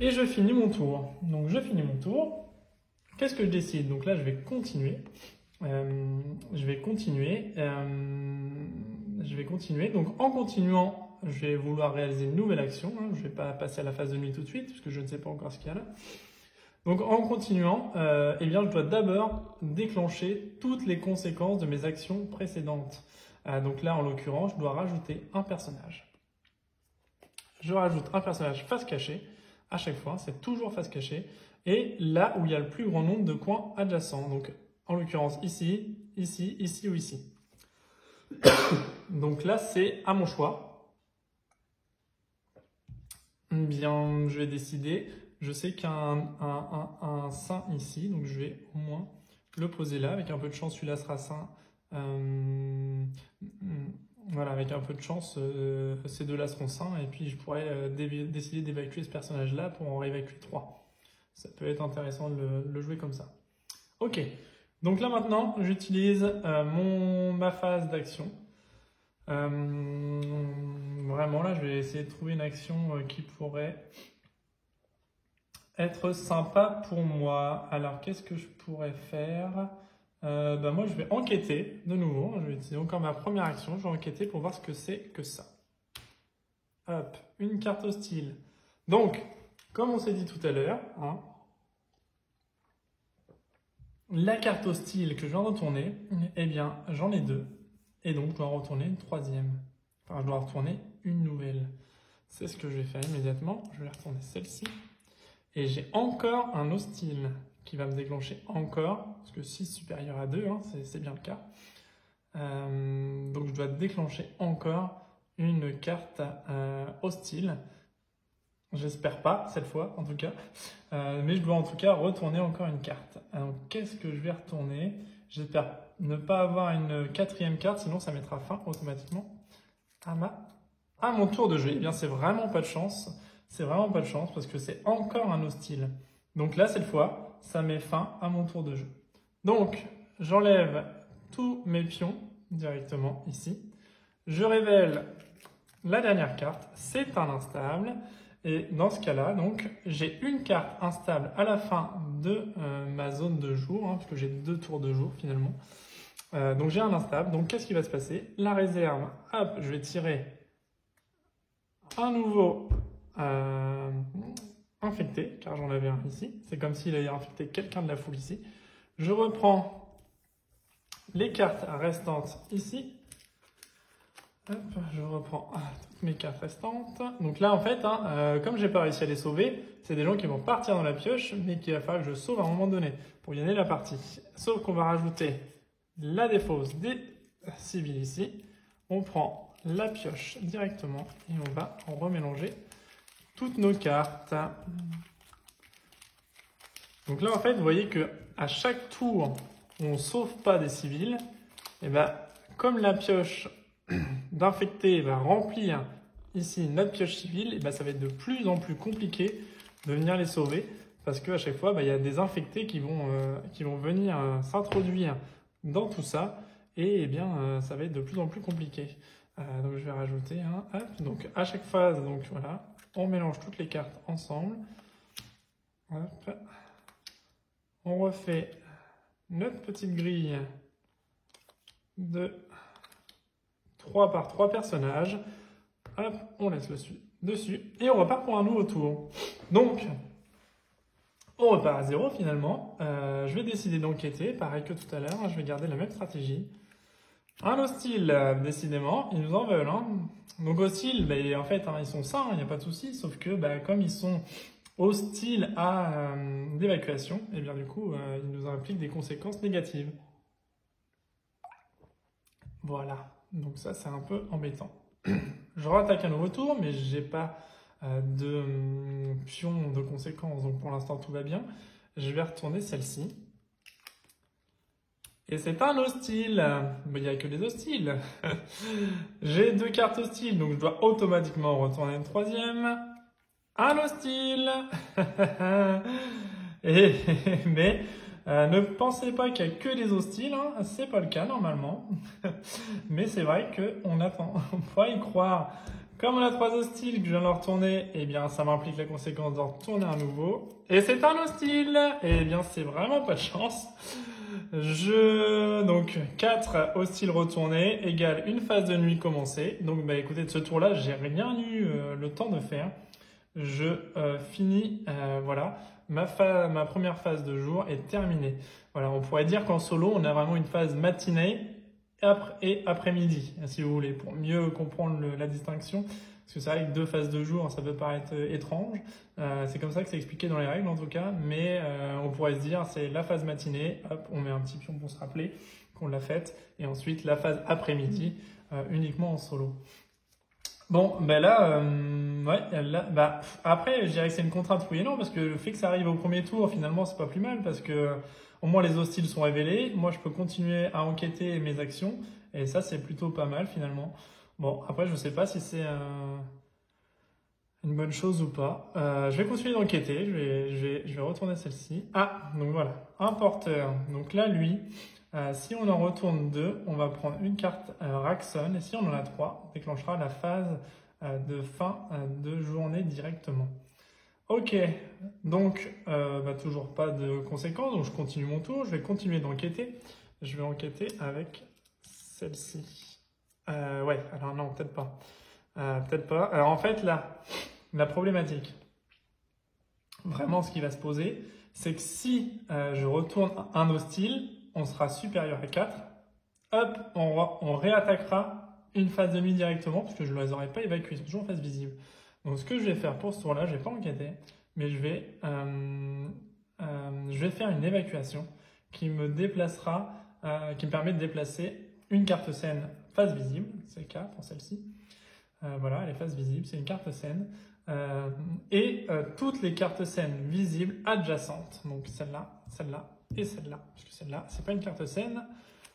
A: Et je finis mon tour. Donc je finis mon tour. Qu'est-ce que je décide? Donc là, je vais continuer. Je vais continuer. Donc en continuant, je vais vouloir réaliser une nouvelle action. Hein. Je ne vais pas passer à la phase de nuit tout de suite, puisque je ne sais pas encore ce qu'il y a là. Donc en continuant, eh bien, je dois d'abord déclencher toutes les conséquences de mes actions précédentes. Donc là, en l'occurrence, je dois rajouter un personnage. Je rajoute un personnage face cachée. À chaque fois, c'est toujours face cachée. Et là où il y a le plus grand nombre de coins adjacents. Donc en l'occurrence ici, ici, ici ou ici. Donc là, c'est à mon choix. Bien, je vais décider. Je sais qu'il y a un saint ici, donc je vais au moins le poser là. Avec un peu de chance, celui-là sera saint. Voilà, avec un peu de chance, ces deux-là seront sains. Et puis, je pourrais décider d'évacuer ce personnage-là pour en réévacuer 3. Ça peut être intéressant de le jouer comme ça. Ok, donc là maintenant, j'utilise ma phase d'action. Vraiment, là, je vais essayer de trouver une action qui pourrait être sympa pour moi. Alors, qu'est-ce que je pourrais faire? Moi, je vais enquêter de nouveau. Je vais utiliser encore ma première action. Je vais enquêter pour voir ce que c'est que ça. Hop, une carte hostile. Donc, comme on s'est dit tout à l'heure, hein, la carte hostile que je viens de retourner, eh bien, j'en ai 2. Et donc, je dois en retourner une 3e. Enfin, je dois en retourner une nouvelle. C'est ce que je vais faire immédiatement. Je vais retourner celle-ci. Et j'ai encore un hostile qui va me déclencher encore, parce que 6 supérieur à 2, hein, c'est bien le cas. Donc je dois déclencher encore une carte hostile. J'espère pas, cette fois, en tout cas. Mais je dois en tout cas retourner encore une carte. Alors qu'est-ce que je vais retourner? J'espère ne pas avoir une 4e carte, sinon ça mettra fin automatiquement à mon tour de jeu. Eh bien, c'est vraiment pas de chance. C'est vraiment pas de chance parce que c'est encore un hostile. Donc là, cette fois, ça met fin à mon tour de jeu. Donc, j'enlève tous mes pions directement ici. Je révèle la dernière carte. C'est un instable. Et dans ce cas-là, donc, j'ai une carte instable à la fin de ma zone de jour, hein, parce que j'ai 2 tours de jour finalement. Donc j'ai un instable. Donc qu'est-ce qui va se passer? La réserve, hop, je vais tirer un nouveau infecté, car j'en avais un ici. C'est comme s'il avait infecté quelqu'un de la foule ici. Je reprends les cartes restantes ici. Hop, je reprends toutes mes cartes restantes. Donc là, en fait, comme j'ai pas réussi à les sauver, c'est des gens qui vont partir dans la pioche, mais qu'il va falloir que je sauve à un moment donné pour gagner la partie. Sauf qu'on va rajouter la défausse des civils ici. On prend la pioche directement et on va en remélanger toutes nos cartes. Donc là, en fait, vous voyez que à chaque tour où on sauve pas des civils, et comme la pioche d'infecté va remplir ici notre pioche civile, et ça va être de plus en plus compliqué de venir les sauver parce qu'à chaque fois, il y a des infectés qui vont venir s'introduire dans tout ça et ça va être de plus en plus compliqué. Donc je vais rajouter un. Hop. Donc à chaque phase, donc voilà, on mélange toutes les cartes ensemble. Hop. On refait notre petite grille de 3 par 3 personnages. Hop, on laisse le dessus et on repart pour un nouveau tour. Donc, on repart à 0 finalement. Je vais décider d'enquêter, pareil que tout à l'heure, je vais garder la même stratégie. Un hostile, décidément, ils nous en veulent. Hein. Donc hostile, ben, en fait, hein, ils sont sains, il n'y a pas de souci, sauf que ben, comme ils sont hostiles à l'évacuation, et bien du coup, ils nous impliquent des conséquences négatives. Voilà, donc ça c'est un peu embêtant. Je rattaque un nouveau tour, mais j'ai pas de pion de conséquences, donc pour l'instant tout va bien. Je vais retourner celle-ci. Et c'est un hostile. Mais il n'y a que des hostiles. J'ai 2 cartes hostiles, donc je dois automatiquement retourner une troisième. Un hostile. Mais ne pensez pas qu'il n'y a que des hostiles, hein. C'est pas le cas normalement. Mais c'est vrai qu'on attend. On pourrait y croire. Comme on a 3 hostiles que je viens de leur retourner, eh bien ça m'implique la conséquence de retourner un nouveau. Et c'est un hostile. Eh bien c'est vraiment pas de chance. Donc 4 hostiles retournés égale une phase de nuit commencée. Donc bah écoutez, de ce tour-là, j'ai rien eu le temps de faire. Je finis, voilà, ma première phase de jour est terminée. Voilà, on pourrait dire qu'en solo, on a vraiment une phase matinée et après-midi, si vous voulez, pour mieux comprendre la distinction. Parce que c'est vrai que 2 phases de jour, ça peut paraître étrange. C'est comme ça que c'est expliqué dans les règles en tout cas. Mais on pourrait se dire, c'est la phase matinée, hop, on met un petit pion pour se rappeler qu'on l'a faite. Et ensuite, la phase après-midi, uniquement en solo. Bon, ben là, après, je dirais que c'est une contrainte oui et non, parce que le fait que ça arrive au premier tour, finalement, c'est pas plus mal, parce que au moins les hostiles sont révélés. Moi, je peux continuer à enquêter mes actions, et ça, c'est plutôt pas mal finalement. Bon, après, je sais pas si c'est une bonne chose ou pas. Je vais continuer d'enquêter, je vais retourner celle-ci. Ah, donc voilà, un porteur. Donc là, lui, si on en retourne 2, on va prendre une carte Raxon, et si on en a 3, on déclenchera la phase de fin de journée directement. Ok, donc toujours pas de conséquences, donc je continue mon tour, je vais continuer d'enquêter. Je vais enquêter avec celle-ci. Ouais, alors non, peut-être pas. Peut-être pas. Alors en fait, là, la problématique, vraiment ce qui va se poser, c'est que si je retourne un hostile, on sera supérieur à 4. Hop, on réattaquera une phase de nuit directement, parce que je ne les aurais pas évacués, ils sont toujours en phase visible. Donc ce que je vais faire pour ce tour-là, je ne vais pas enquêter, mais je vais faire une évacuation qui me déplacera, qui me permet de déplacer une carte scène phase visible, c'est le cas pour celle-ci. Voilà, elle est phase visible, c'est une carte scène. Et toutes les cartes scènes visibles adjacentes, donc celle-là, celle-là et celle-là, parce que celle-là, c'est pas une carte scène,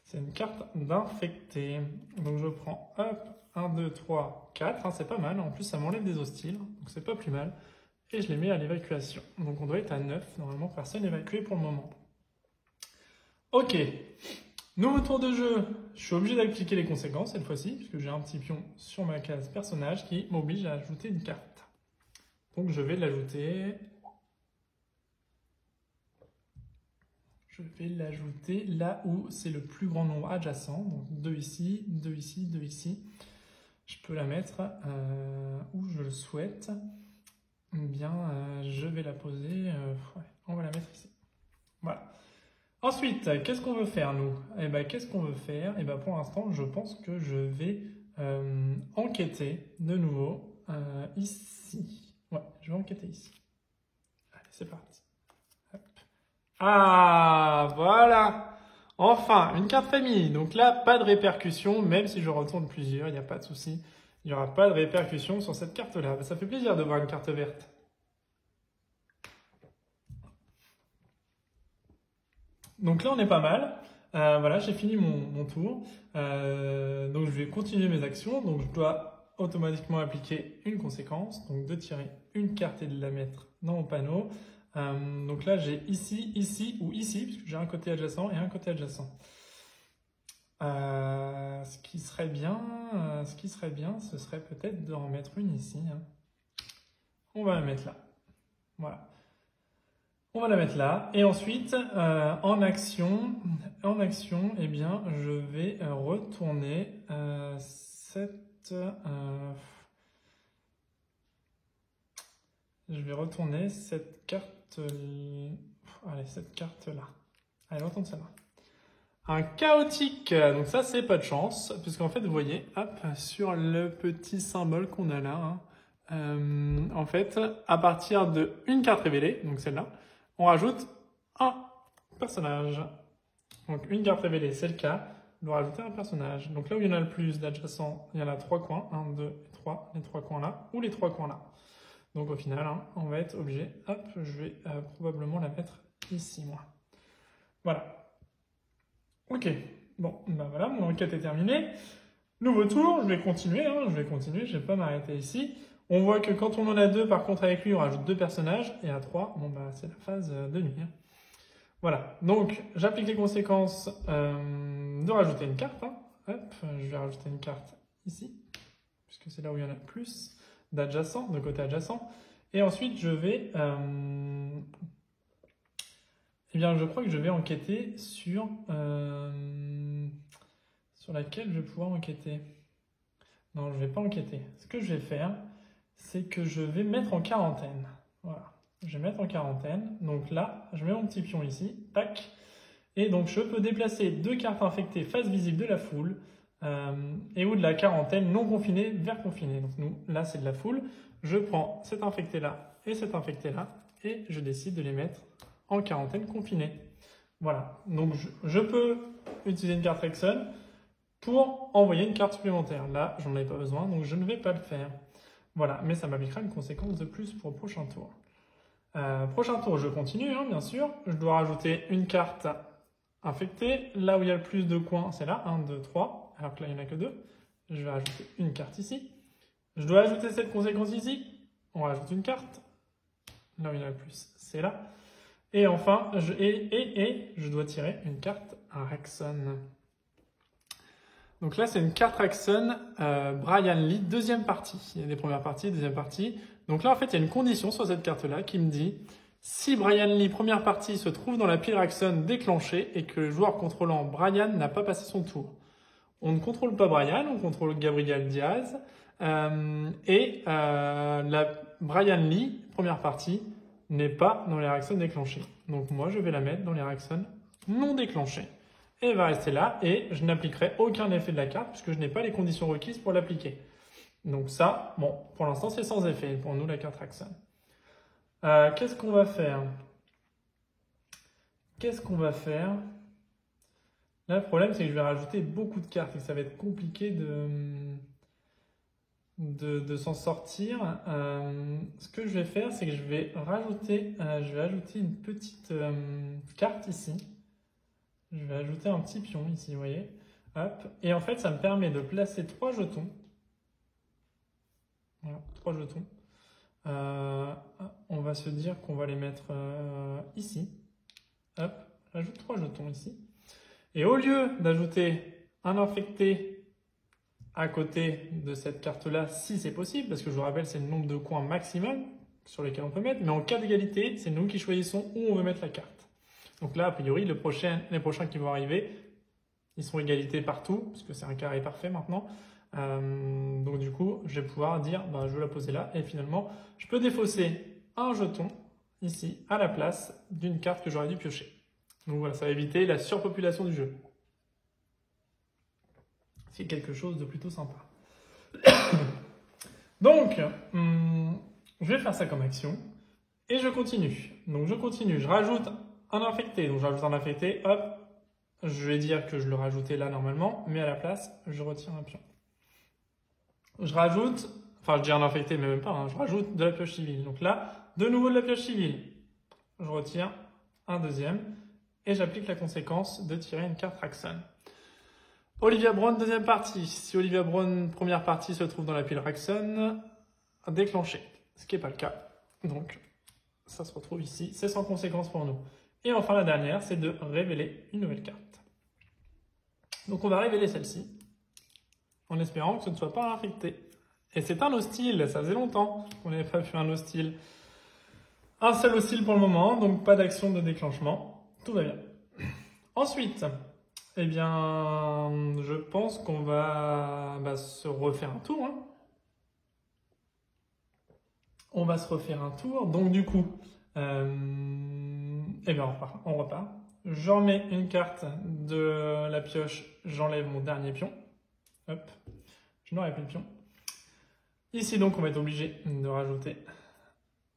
A: c'est une carte d'infecté. Donc je prends, hop, 1, 2, 3, 4, hein, c'est pas mal, en plus ça m'enlève des hostiles, donc c'est pas plus mal, et je les mets à l'évacuation. Donc on doit être à 9, normalement personne évacué pour le moment. Ok, nouveau tour de jeu, je suis obligé d'appliquer les conséquences cette fois-ci, puisque j'ai un petit pion sur ma case personnage qui m'oblige à ajouter une carte. Donc je vais l'ajouter. Je vais l'ajouter là où c'est le plus grand nombre adjacent. Donc 2 ici, 2 ici, 2 ici. Je peux la mettre où je le souhaite. Eh bien, je vais la poser. Ouais, on va la mettre ici. Voilà. Ensuite, qu'est-ce qu'on veut faire, nous? Eh ben, qu'est-ce qu'on veut faire? Eh ben, pour l'instant, je pense que je vais enquêter de nouveau ici. Ouais, je vais enquêter ici. Allez, c'est parti. Hop. Ah, voilà. Enfin, une carte famille. Donc là, pas de répercussion, même si je retourne plusieurs, il n'y a pas de souci. Il n'y aura pas de répercussion sur cette carte-là. Ça fait plaisir de voir une carte verte. Donc là, on est pas mal. Voilà, j'ai fini mon tour. Donc je vais continuer mes actions. Donc je dois automatiquement appliquer une conséquence. Donc de tirer une carte et de la mettre dans mon panneau. Donc là, j'ai ici, ici ou ici, puisque j'ai un côté adjacent et un côté adjacent. Ce qui serait bien, ce serait peut-être de en mettre une ici. Hein. On va la mettre là. Voilà. On va la mettre là. Et ensuite, en action, eh bien, je vais retourner cette... je vais retourner cette carte... allez, cette carte-là. Allez, on retourne celle-là. Un chaotique, donc ça c'est pas de chance, puisqu'en fait vous voyez, hop, sur le petit symbole qu'on a là, hein, en fait, à partir de une carte révélée, donc celle-là, on rajoute un personnage. Donc une carte révélée, c'est le cas, on doit rajouter un personnage. Donc là où il y en a le plus d'adjacents, il y en a 3 coins, 1, 2, 3, les 3 coins là, ou les 3 coins là. Donc au final, hein, on va être obligé, hop, je vais probablement la mettre ici, moi. Voilà. Ok, bon, ben voilà, mon enquête est terminée. Nouveau tour, je vais continuer, je vais pas m'arrêter ici. On voit que quand on en a 2, par contre avec lui, on rajoute 2 personnages, et à 3, bon bah c'est la phase de nuit. Hein. Voilà, donc j'applique les conséquences de rajouter une carte. Hein. Hop, je vais rajouter une carte ici, puisque c'est là où il y en a plus d'adjacents, de côté adjacent. Et ensuite, je vais... eh bien, je crois que je vais enquêter sur laquelle je vais pouvoir enquêter. Non, je ne vais pas enquêter. Ce que je vais faire, c'est que je vais mettre en quarantaine. Voilà. Je vais mettre en quarantaine. Donc là, je mets mon petit pion ici. Tac. Et donc, je peux déplacer 2 cartes infectées face visible de la foule et ou de la quarantaine non confinée vers confinée. Donc, nous, là, c'est de la foule. Je prends cet infecté-là et cet infecté-là et je décide de les mettre en quarantaine confinée. Voilà, donc je peux utiliser une carte Rexon pour envoyer une carte supplémentaire. Là, j'en ai pas besoin, donc je ne vais pas le faire. Voilà, mais ça m'appliquera une conséquence de plus pour le prochain tour. Prochain tour, je continue, hein, bien sûr. Je dois rajouter une carte infectée. Là où il y a le plus de coins, c'est là, 1, 2, 3, alors que là, il n'y en a que 2. Je vais rajouter une carte ici. Je dois ajouter cette conséquence ici. On rajoute une carte. Là où il y en a le plus, c'est là. Et enfin, je dois tirer une carte Rexon. Donc là, c'est une carte Rexon, Brian Lee, deuxième partie. Il y a des premières parties, deuxième partie. Donc là, en fait, il y a une condition sur cette carte-là qui me dit si Brian Lee, première partie, se trouve dans la pile Rexon déclenchée et que le joueur contrôlant Brian n'a pas passé son tour. On ne contrôle pas Brian, on contrôle Gabriel Diaz. La Brian Lee, première partie, n'est pas dans les Rexon déclenchés. Donc moi, je vais la mettre dans les Rexon non déclenchés. Et elle va rester là et je n'appliquerai aucun effet de la carte puisque je n'ai pas les conditions requises pour l'appliquer. Donc ça, bon, pour l'instant, c'est sans effet pour nous, la carte Rexon. Qu'est-ce qu'on va faire? Là, le problème, c'est que je vais rajouter beaucoup de cartes et que ça va être compliqué de s'en sortir. Ce que je vais faire, c'est que je vais ajouter une petite carte ici. Je vais ajouter un petit pion ici, vous voyez. Hop. Et en fait, ça me permet de placer 3 jetons. Voilà, 3 jetons. On va se dire qu'on va les mettre ici. Hop, j'ajoute 3 jetons ici. Et au lieu d'ajouter un infecté à côté de cette carte-là, si c'est possible, parce que je vous rappelle, c'est le nombre de coins maximum sur lesquels on peut mettre, mais en cas d'égalité, c'est nous qui choisissons où on veut mettre la carte. Donc là, a priori, les prochains qui vont arriver, ils sont égalité partout, puisque c'est un carré parfait maintenant. Donc du coup, je vais pouvoir dire, je vais la poser là, et finalement, je peux défausser un jeton, ici, à la place d'une carte que j'aurais dû piocher. Donc voilà, ça va éviter la surpopulation du jeu. C'est quelque chose de plutôt sympa. Donc, je vais faire ça comme action, et je continue. Donc je continue, je rajoute un infecté, donc je rajoute un infecté, hop, je vais dire que je le rajoutais là normalement, mais à la place, je retire un pion. Je rajoute, enfin je dis un infecté, mais même pas, je rajoute de la pioche civile. Donc là, de nouveau de la pioche civile. Je retire un deuxième, et j'applique la conséquence de tirer une carte Rexon. Olivia Brown, deuxième partie. Si Olivia Brown, première partie, se trouve dans la pile Rexon, déclenché. Ce qui n'est pas le cas. Donc, ça se retrouve ici. C'est sans conséquence pour nous. Et enfin, la dernière, c'est de révéler une nouvelle carte. Donc on va révéler celle-ci, en espérant que ce ne soit pas infecté. Et c'est un hostile, ça faisait longtemps qu'on n'avait pas vu un hostile. Un seul hostile pour le moment, donc pas d'action de déclenchement, tout va bien. Ensuite, eh bien, je pense qu'on va se refaire un tour. Hein. On va se refaire un tour, donc du coup, eh bien on repart. Je remets une carte de la pioche, j'enlève mon dernier pion. Hop, je n'aurai plus de pion. Ici donc on va être obligé de rajouter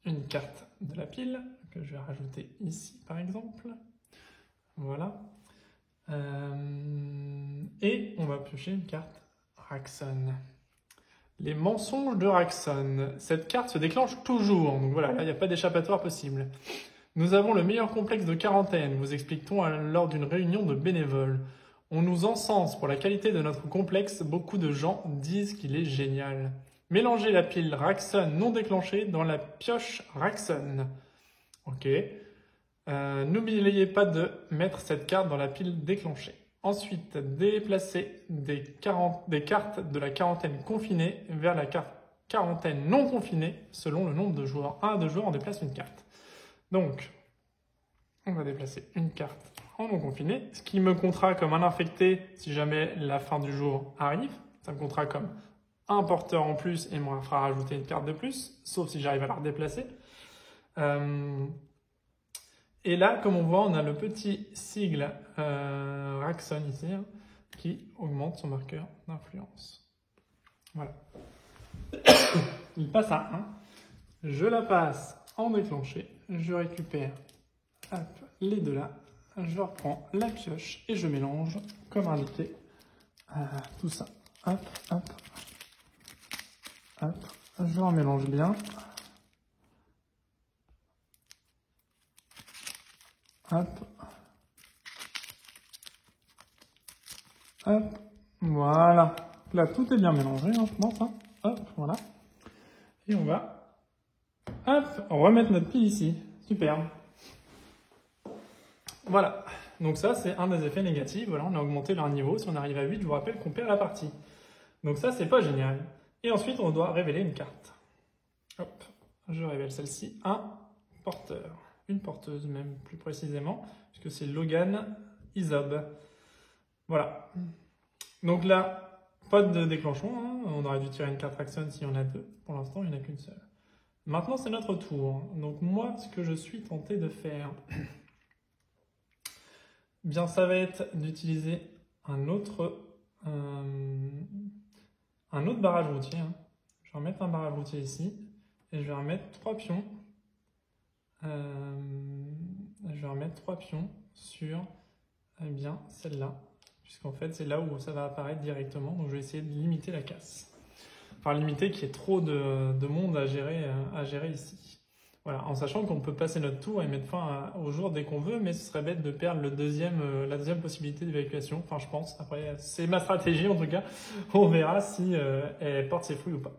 A: une carte de la pile, que je vais rajouter ici par exemple. Voilà. Et on va piocher une carte Raxon. Les mensonges de Raxon. Cette carte se déclenche toujours, donc voilà, là il n'y a pas d'échappatoire possible. Nous avons le meilleur complexe de quarantaine, vous explique-t-on lors d'une réunion de bénévoles. On nous encense pour la qualité de notre complexe, beaucoup de gens disent qu'il est génial. Mélangez la pile Raxon non déclenchée dans la pioche Raxon. Ok. N'oubliez pas de mettre cette carte dans la pile déclenchée. Ensuite, déplacez des cartes de la quarantaine confinée vers la carte quarantaine non confinée selon le nombre de joueurs. 1 à 2 joueurs, on déplace une carte. Donc, on va déplacer une carte en non confiné, ce qui me comptera comme un infecté si jamais la fin du jour arrive. Ça me comptera comme un porteur en plus et me fera rajouter une carte de plus, sauf si j'arrive à la redéplacer. Et là, comme on voit, on a le petit sigle Raxon ici, hein, qui augmente son marqueur d'influence. Voilà. Il passe à 1. Je la passe en déclenché. Je récupère les deux là. Je reprends la pioche et je mélange, comme indiqué, tout ça. Hop, hop, hop. Je en mélange bien. Hop. Hop. Voilà. Là, tout est bien mélangé, hein, je pense. Hein. Hop, voilà. Et on va, hop, remettre notre pile ici. Super. Voilà. Donc ça, c'est un des effets négatifs. Voilà, on a augmenté leur niveau. Si on arrive à 8, je vous rappelle qu'on perd la partie. Donc ça, c'est pas génial. Et ensuite, on doit révéler une carte. Hop. Je révèle celle-ci. Un porteur. Une porteuse même, plus précisément, puisque c'est Logan Isob. Voilà. Donc là, pas de déclenchement. Hein. On aurait dû tirer une carte Raxon s'il y en a 2. Pour l'instant, il n'y en a qu'une seule. Maintenant, c'est notre tour. Donc moi, ce que je suis tenté de faire, bien, ça va être d'utiliser un autre barrage routier. Hein. Je vais remettre un barrage routier ici. Et je vais remettre 3 pions. Je vais remettre 3 pions sur bien celle-là. Puisqu'en fait, c'est là où ça va apparaître directement. Donc je vais essayer de limiter la casse. Enfin, limiter qu'il y ait trop de monde à gérer ici. Voilà, en sachant qu'on peut passer notre tour et mettre fin au jour dès qu'on veut, mais ce serait bête de perdre la deuxième possibilité d'évacuation. Enfin, je pense. Après, c'est ma stratégie en tout cas. On verra si elle porte ses fruits ou pas.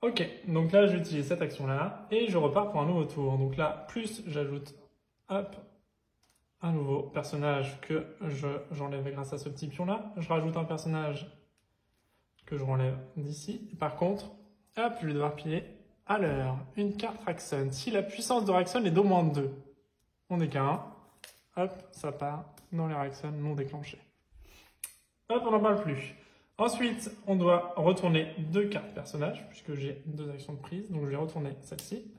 A: Ok, donc là, j'utilise cette action-là et je repars pour un nouveau tour. Donc là, plus j'ajoute, hop, un nouveau personnage que j'enlève grâce à ce petit pion-là. Je rajoute un personnage que je renlève d'ici. Par contre, hop, je vais devoir piler à l'heure une carte Raxon. Si la puissance de Raxon est d'au moins 2, on n'est qu'à 1. Hop, ça part dans les Raxon non déclenchés. Hop, on n'en parle plus. Ensuite, on doit retourner 2 cartes personnages, puisque j'ai 2 actions de prise. Donc je vais retourner celle-ci.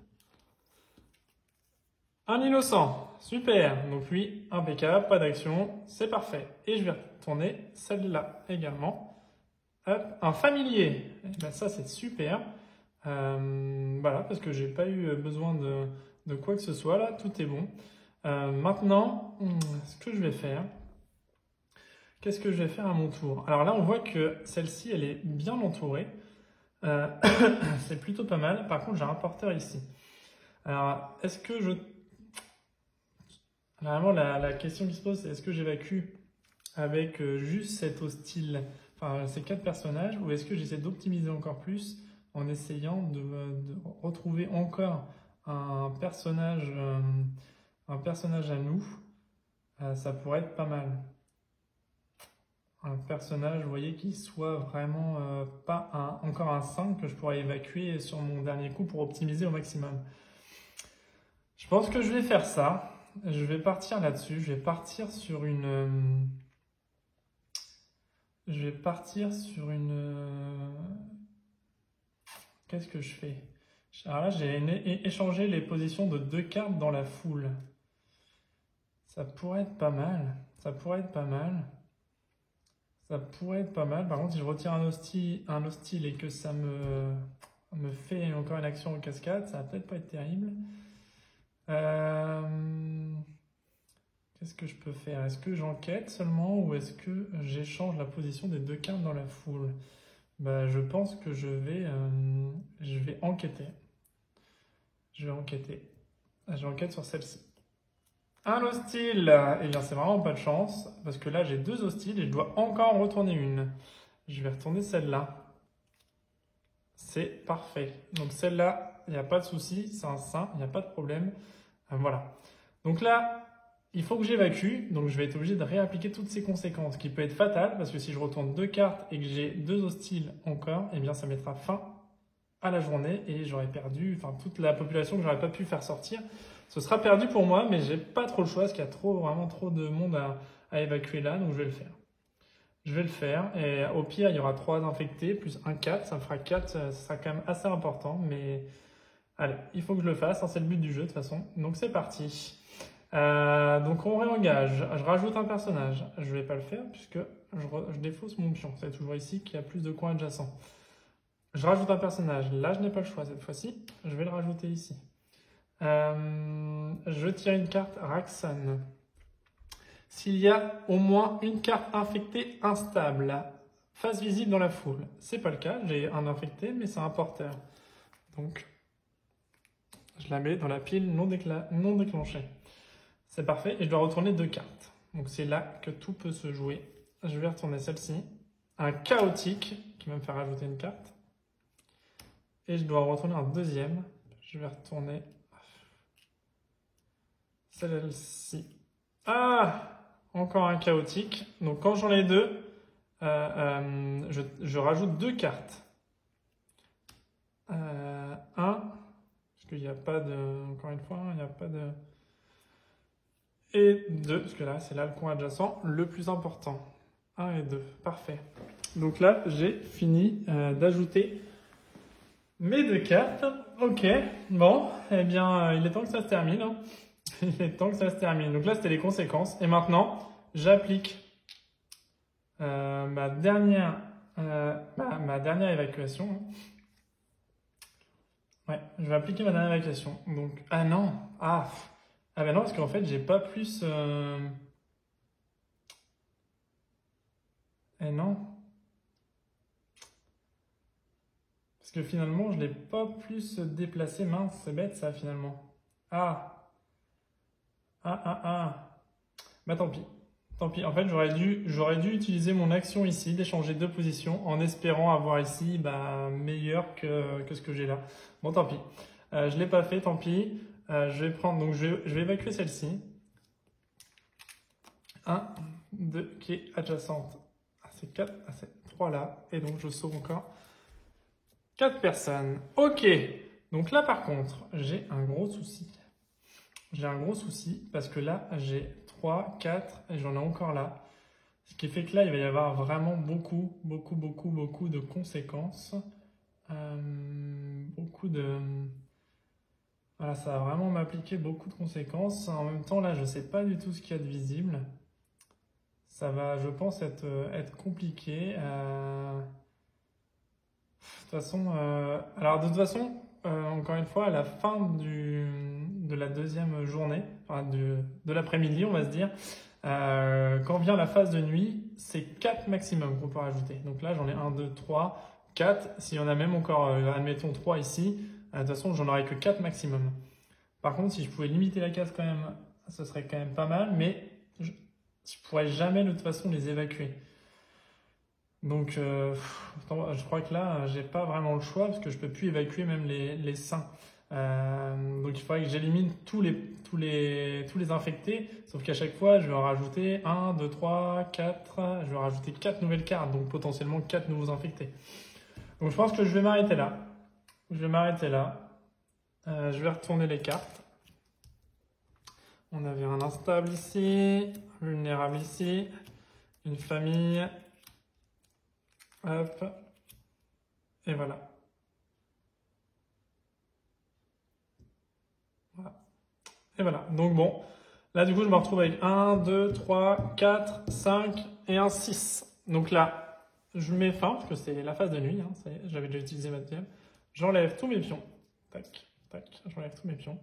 A: Un innocent, super. Donc lui, impeccable, pas d'action, c'est parfait. Et je vais retourner celle-là également. Hop, un familier. Et ben ça, c'est super. Voilà, parce que j'ai pas eu besoin de quoi que ce soit là, tout est bon. Maintenant, ce que je vais faire, qu'est-ce que je vais faire à mon tour? Alors là, on voit que celle-ci, elle est bien entourée. C'est plutôt pas mal. Par contre, j'ai un porteur ici. Alors, est-ce que je... Vraiment, la question qui se pose, c'est est-ce que j'évacue avec juste cet hostile, enfin ces 4 personnages, ou est-ce que j'essaie d'optimiser encore plus en essayant de retrouver encore un personnage à nous? Ça pourrait être pas mal. un personnage, vous voyez, qui soit vraiment pas encore un 5 que je pourrais évacuer sur mon dernier coup pour optimiser au maximum. Je pense que je vais faire ça. Je vais partir là-dessus. Je vais partir sur une... Qu'est-ce que je fais? Alors là, j'ai échangé les positions de 2 cartes dans la foule. Ça pourrait être pas mal. Ça pourrait être pas mal. Ça pourrait être pas mal. Par contre, si je retire un hostile et que ça me fait encore une action en cascade, ça va peut-être pas être terrible. Qu'est-ce que je peux faire? Est-ce que j'enquête seulement ou est-ce que j'échange la position des 2 cartes dans la foule? Bah, je pense que je vais enquêter. Je vais enquêter. J'enquête sur celle-ci. Un hostile! Eh bien, c'est vraiment pas de chance, parce que là, j'ai 2 hostiles et je dois encore en retourner une. Je vais retourner celle-là. C'est parfait. Donc celle-là, il n'y a pas de souci, c'est un saint, il n'y a pas de problème. Voilà. Donc là, il faut que j'évacue, donc je vais être obligé de réappliquer toutes ces conséquences, ce qui peut être fatal, parce que si je retourne 2 cartes et que j'ai 2 hostiles encore, eh bien ça mettra fin à la journée et j'aurai perdu, enfin toute la population que j'aurais pas pu faire sortir, ce sera perdu pour moi, mais j'ai pas trop le choix, parce qu'il y a vraiment trop de monde à évacuer là, donc je vais le faire. Je vais le faire, et au pire, il y aura 3 infectés, plus un 4, ça me fera 4, ça sera quand même assez important, mais allez, il faut que je le fasse, hein, c'est le but du jeu de toute façon, donc c'est parti. Donc on réengage, je rajoute un personnage, je vais pas le faire puisque je défausse mon pion, c'est toujours ici qu'il y a plus de coins adjacents. Je rajoute un personnage, là je n'ai pas le choix cette fois-ci, je vais le rajouter ici. Je tire une carte Raxan. S'il y a au moins une carte infectée instable, face visible dans la foule, c'est pas le cas, j'ai un infecté mais c'est un porteur. Donc je la mets dans la pile non déclenchée. C'est parfait, et je dois retourner 2 cartes. Donc c'est là que tout peut se jouer. Je vais retourner celle-ci. Un chaotique, qui va me faire rajouter une carte. Et je dois retourner un deuxième. Je vais retourner celle-ci. Ah! Encore un chaotique. Donc quand j'en ai 2, je rajoute 2 cartes. Parce qu'il n'y a pas de... Encore une fois, il n'y a pas de... Et 2, parce que là, c'est là le coin adjacent le plus important. 1 et 2, parfait. Donc là, j'ai fini d'ajouter mes 2 cartes. Ok, bon, eh bien, il est temps que ça se termine. Hein. Il est temps que ça se termine. Donc là, c'était les conséquences. Et maintenant, j'applique ma dernière évacuation. Ouais, je vais appliquer ma dernière évacuation. Donc, ah non, Ah ben non, parce qu'en fait, j'ai pas plus... Eh non. Parce que finalement, je l'ai pas plus déplacé. Mince, c'est bête ça, finalement. Ah. Bah tant pis. Tant pis. En fait, j'aurais dû utiliser mon action ici, d'échanger 2 positions, en espérant avoir ici meilleur que ce que j'ai là. Bon, tant pis. Je l'ai pas fait, tant pis. Je vais prendre, donc je vais évacuer celle-ci. 1, 2, qui est adjacente à ces 4, à ces 3 là. Et donc je sauve encore 4 personnes. Ok. Donc là par contre, j'ai un gros souci. J'ai un gros souci parce que là, j'ai 3, 4 et j'en ai encore là. Ce qui fait que là, il va y avoir vraiment beaucoup de conséquences. Voilà, ça va vraiment m'appliquer beaucoup de conséquences. En même temps, là, je ne sais pas du tout ce qu'il y a de visible. Ça va, je pense, être compliqué. De toute façon, encore une fois, à la fin de la deuxième journée, enfin de l'après-midi, on va se dire, quand vient la phase de nuit, c'est 4 maximum qu'on peut rajouter. Donc là, j'en ai 1, 2, 3, 4. S'il y en a même encore, admettons 3 ici, de toute façon, j'en aurai que 4 maximum. Par contre, si je pouvais limiter la case quand même, ce serait quand même pas mal, mais je pourrais jamais de toute façon les évacuer. Donc, je crois que là, j'ai pas vraiment le choix parce que je peux plus évacuer même les saints. Donc il faudrait que j'élimine tous les infectés, sauf qu'à chaque fois, je vais en rajouter 1, 2, 3, 4, je vais rajouter 4 nouvelles cartes, donc potentiellement 4 nouveaux infectés. Donc je pense que je vais m'arrêter là. Je vais retourner les cartes. On avait un instable ici, vulnérable ici, une famille. Hop. Et voilà. Et voilà. Donc bon, là du coup je me retrouve avec 1, 2, 3, 4, 5 et un 6. Donc là, je mets fin, parce que c'est la phase de nuit, hein, j'avais déjà utilisé ma deuxième. J'enlève tous mes pions. Tac, tac, j'enlève tous mes pions.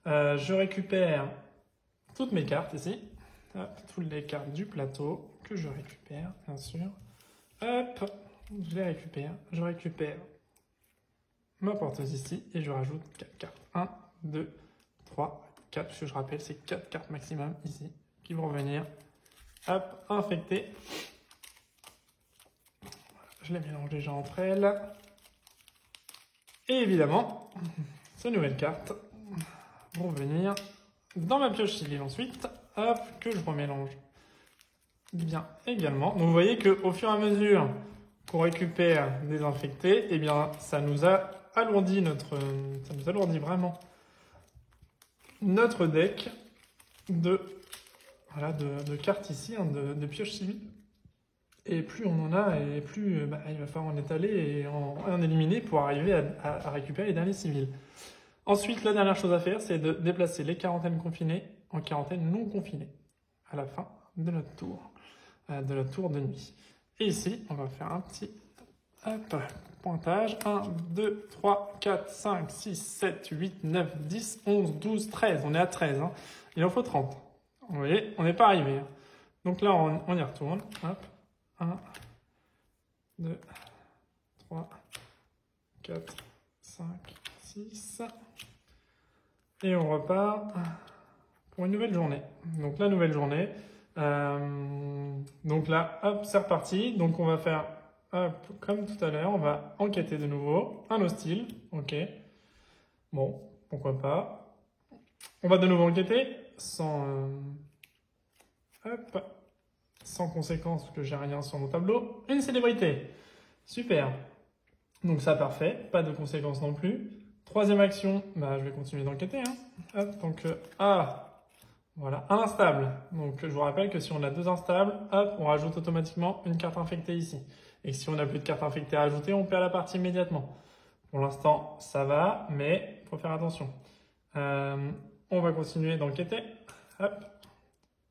A: Je récupère toutes mes cartes ici. Hop, toutes les cartes du plateau que je récupère, bien sûr. Hop, je les récupère. Je récupère ma porteuse ici et je rajoute 4 cartes. 1, 2, 3, 4, parce que je rappelle, c'est 4 cartes maximum ici qui vont venir. Hop, infecter. Je les mélange déjà entre elles. Et évidemment, ces nouvelles cartes vont venir dans ma pioche civile ensuite. Hop, que je remélange bien également. Donc vous voyez qu'au fur et à mesure qu'on récupère des infectés, eh bien ça nous alourdit vraiment notre deck de cartes ici, hein, de pioches civiles. Et plus on en a, et plus il va falloir en étaler et en éliminer pour arriver à récupérer les derniers civils. Ensuite, la dernière chose à faire, c'est de déplacer les quarantaines confinées en quarantaine non confinées à la fin de notre tour de nuit. Et ici, on va faire un petit pointage. 1, 2, 3, 4, 5, 6, 7, 8, 9, 10, 11, 12, 13. On est à 13. Hein. Il en faut 30. Vous voyez, on n'est pas arrivé. Hein. Donc là, on y retourne. Hop. 1, 2, 3, 4, 5, 6. Et on repart pour une nouvelle journée. Donc la nouvelle journée. Donc là, hop, c'est reparti. Donc on va faire, hop, comme tout à l'heure, on va enquêter de nouveau. Un hostile, ok. Bon, pourquoi pas. On va de nouveau enquêter sans conséquence, parce que j'ai rien sur mon tableau. Une célébrité. Super. Donc ça, parfait. Pas de conséquences non plus. Troisième action, je vais continuer d'enquêter. Hein. Hop, donc, voilà, un instable. Donc je vous rappelle que si on a 2 instables, hop, on rajoute automatiquement une carte infectée ici. Et si on n'a plus de carte infectée à ajouter, on perd la partie immédiatement. Pour l'instant, ça va, mais il faut faire attention. On va continuer d'enquêter. Hop.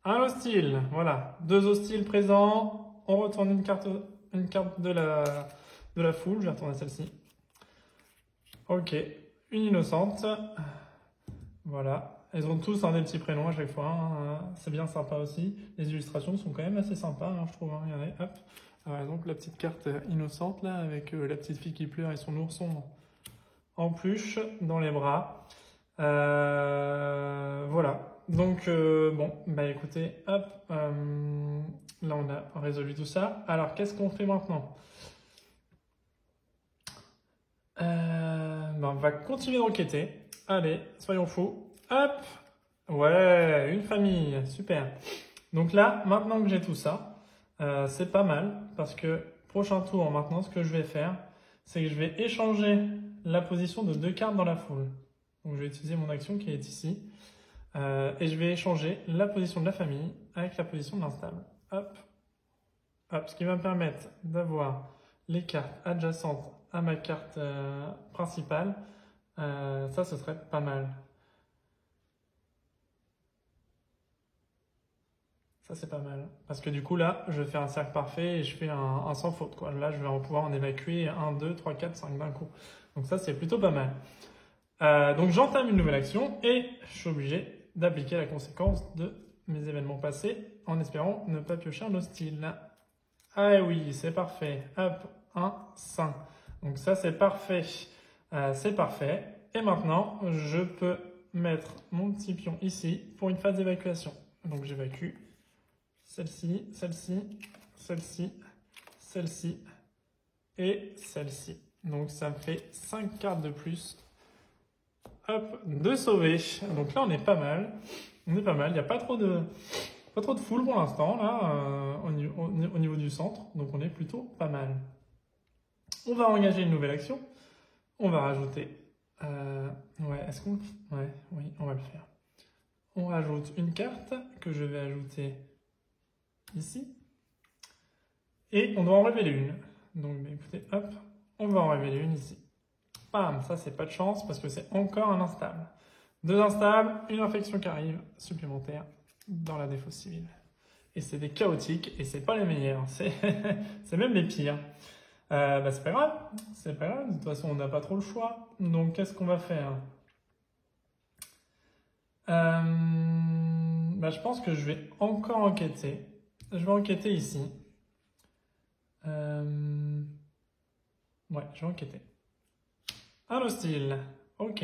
A: Un hostile, voilà. 2 hostiles présents. On retourne une carte de la foule. Je vais retourner celle-ci. Ok. Une innocente. Voilà. Elles ont tous des petits prénoms à chaque fois. Hein. C'est bien sympa aussi. Les illustrations sont quand même assez sympas, hein, je trouve. Hein. Regardez, hop. Par exemple, la petite carte innocente, là, avec la petite fille qui pleure et son ourson en peluche dans les bras. Voilà. Donc, bon, écoutez, hop. Là, on a résolu tout ça. Alors, qu'est-ce qu'on fait maintenant? On va continuer d'enquêter. Allez, soyons fous. Hop. Ouais, une famille. Super. Donc là, maintenant que j'ai tout ça, c'est pas mal. Parce que, prochain tour, maintenant, ce que je vais faire, c'est que je vais échanger la position de 2 cartes dans la foule. Donc, je vais utiliser mon action qui est ici. Et je vais échanger la position de la famille avec la position de l'instable. Hop. Hop. Ce qui va me permettre d'avoir les cartes adjacentes à ma carte principale. Ça, ce serait pas mal. Ça, c'est pas mal. Parce que du coup, là, je fais un cercle parfait et je fais un sans faute, quoi. Là, je vais pouvoir en évacuer 1, 2, 3, 4, 5 d'un coup. Donc ça, c'est plutôt pas mal. Donc j'entame une nouvelle action et je suis obligé d'appliquer la conséquence de mes événements passés en espérant ne pas piocher un hostile. Ah oui, c'est parfait. Hop, 1, 5. Donc ça, c'est parfait. C'est parfait. Et maintenant, je peux mettre mon petit pion ici pour une phase d'évacuation. Donc j'évacue celle-ci, celle-ci, celle-ci, celle-ci et celle-ci. Donc ça me fait 5 cartes de plus hop, de sauver. Donc là, on est pas mal. On est pas mal. Il n'y a pas trop de foule pour l'instant, là, au niveau du centre. Donc on est plutôt pas mal. On va engager une nouvelle action. On va rajouter... ouais, est-ce qu'on... Ouais, oui, on va le faire. On rajoute une carte que je vais ajouter ici. Et on doit en révéler une. Donc, écoutez, hop, on va en révéler une ici. Bam, ça c'est pas de chance parce que c'est encore un instable. 2 instables, une infection qui arrive supplémentaire dans la défausse civile. Et c'est des chaotiques et c'est pas les meilleurs, c'est même les pires. C'est pas grave, c'est pas grave, de toute façon on n'a pas trop le choix. Donc qu'est-ce qu'on va faire? Je pense que je vais encore enquêter. Je vais enquêter ici. Ouais, je vais enquêter. Un hostile, ok.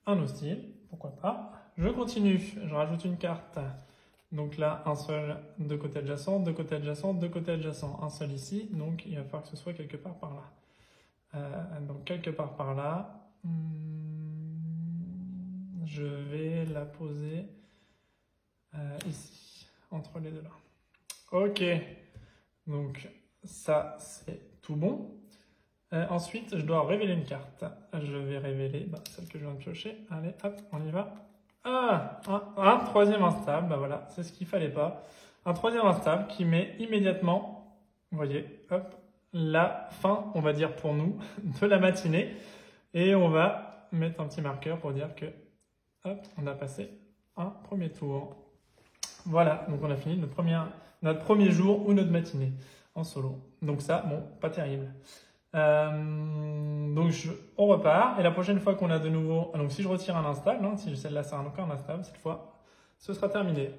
A: Un hostile, pourquoi pas. Je continue, je rajoute une carte. Donc là, un seul de côté adjacent, de côté adjacent, de côté adjacent. Un seul ici, donc il va falloir que ce soit quelque part par là. Donc quelque part par là, je vais la poser ici, entre les deux là. Ok, donc ça c'est tout bon. Ensuite, je dois révéler une carte. Je vais révéler celle que je viens de piocher. Allez, hop, on y va. Ah, un troisième instable, voilà, c'est ce qu'il fallait pas. Un troisième instable qui met immédiatement, vous voyez, hop, la fin, on va dire pour nous, de la matinée. Et on va mettre un petit marqueur pour dire que, hop, on a passé un premier tour. Voilà, donc on a fini notre premier jour ou notre matinée en solo. Donc ça, bon, pas terrible. Donc on repart et la prochaine fois qu'on a de nouveau, donc si je retire un instable, si celle-là c'est encore un instable, cette fois ce sera terminé.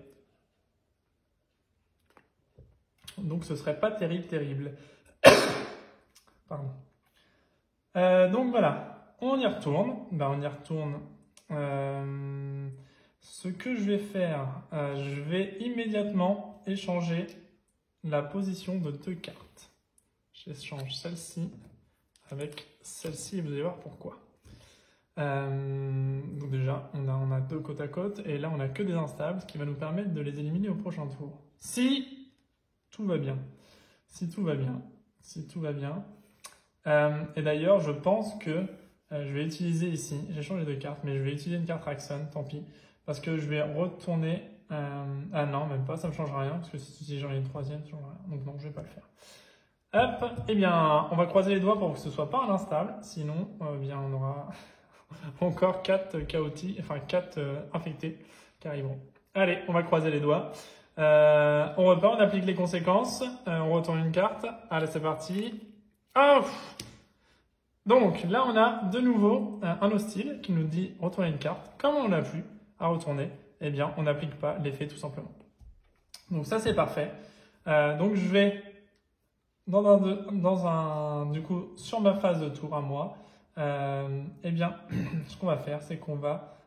A: Donc ce serait pas terrible. Pardon. Donc voilà, on y retourne. On y retourne. Ce que je vais faire, je vais immédiatement échanger la position de 2 cartes. J'échange celle-ci avec celle-ci et vous allez voir pourquoi. Donc déjà, on a 2 côte à côte et là on a que des instables, ce qui va nous permettre de les éliminer au prochain tour. Si tout va bien. Si tout va bien. Si tout va bien. Et d'ailleurs, je pense que je vais utiliser ici, j'ai changé de carte, mais je vais utiliser une carte Raxon, tant pis, parce que je vais retourner... ah non, même pas, ça ne me change rien, parce que si j'en ai une troisième, ça ne change rien. Donc non, je ne vais pas le faire. Hop, eh bien, on va croiser les doigts pour que ce soit pas un instable, sinon, on aura encore 4 chaotiques, enfin 4 infectés qui arriveront. Allez, on va croiser les doigts. On repart, on applique les conséquences, on retourne une carte. Allez, c'est parti. Oh, donc là, on a de nouveau un hostile qui nous dit retourner une carte. Comme on n'a plus à retourner, eh bien, on n'applique pas l'effet tout simplement. Donc ça, c'est parfait. Donc je vais du coup, sur ma phase de tour à moi, eh bien, ce qu'on va faire, c'est qu'on va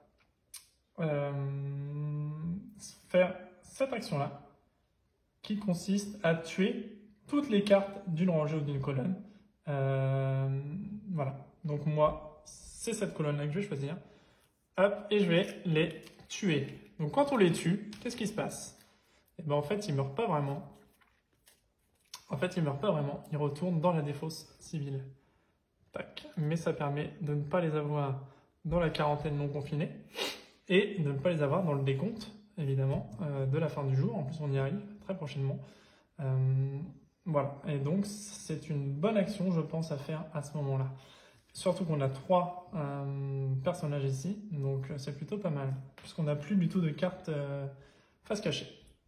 A: faire cette action-là, qui consiste à tuer toutes les cartes d'une rangée ou d'une colonne. Voilà. Donc moi, c'est cette colonne-là que je vais choisir. Hop, et je vais les tuer. Donc quand on les tue, qu'est-ce qui se passe? Eh ben, en fait, ils ne meurent pas vraiment. Ils retournent dans la défausse civile. Tac. Mais ça permet de ne pas les avoir dans la quarantaine non confinée et de ne pas les avoir dans le décompte, évidemment, de la fin du jour. En plus, on y arrive très prochainement. Voilà. Et donc, c'est une bonne action, je pense, à faire à ce moment-là. Surtout qu'on a 3 personnages ici, donc c'est plutôt pas mal, puisqu'on n'a plus du tout de cartes face cachée.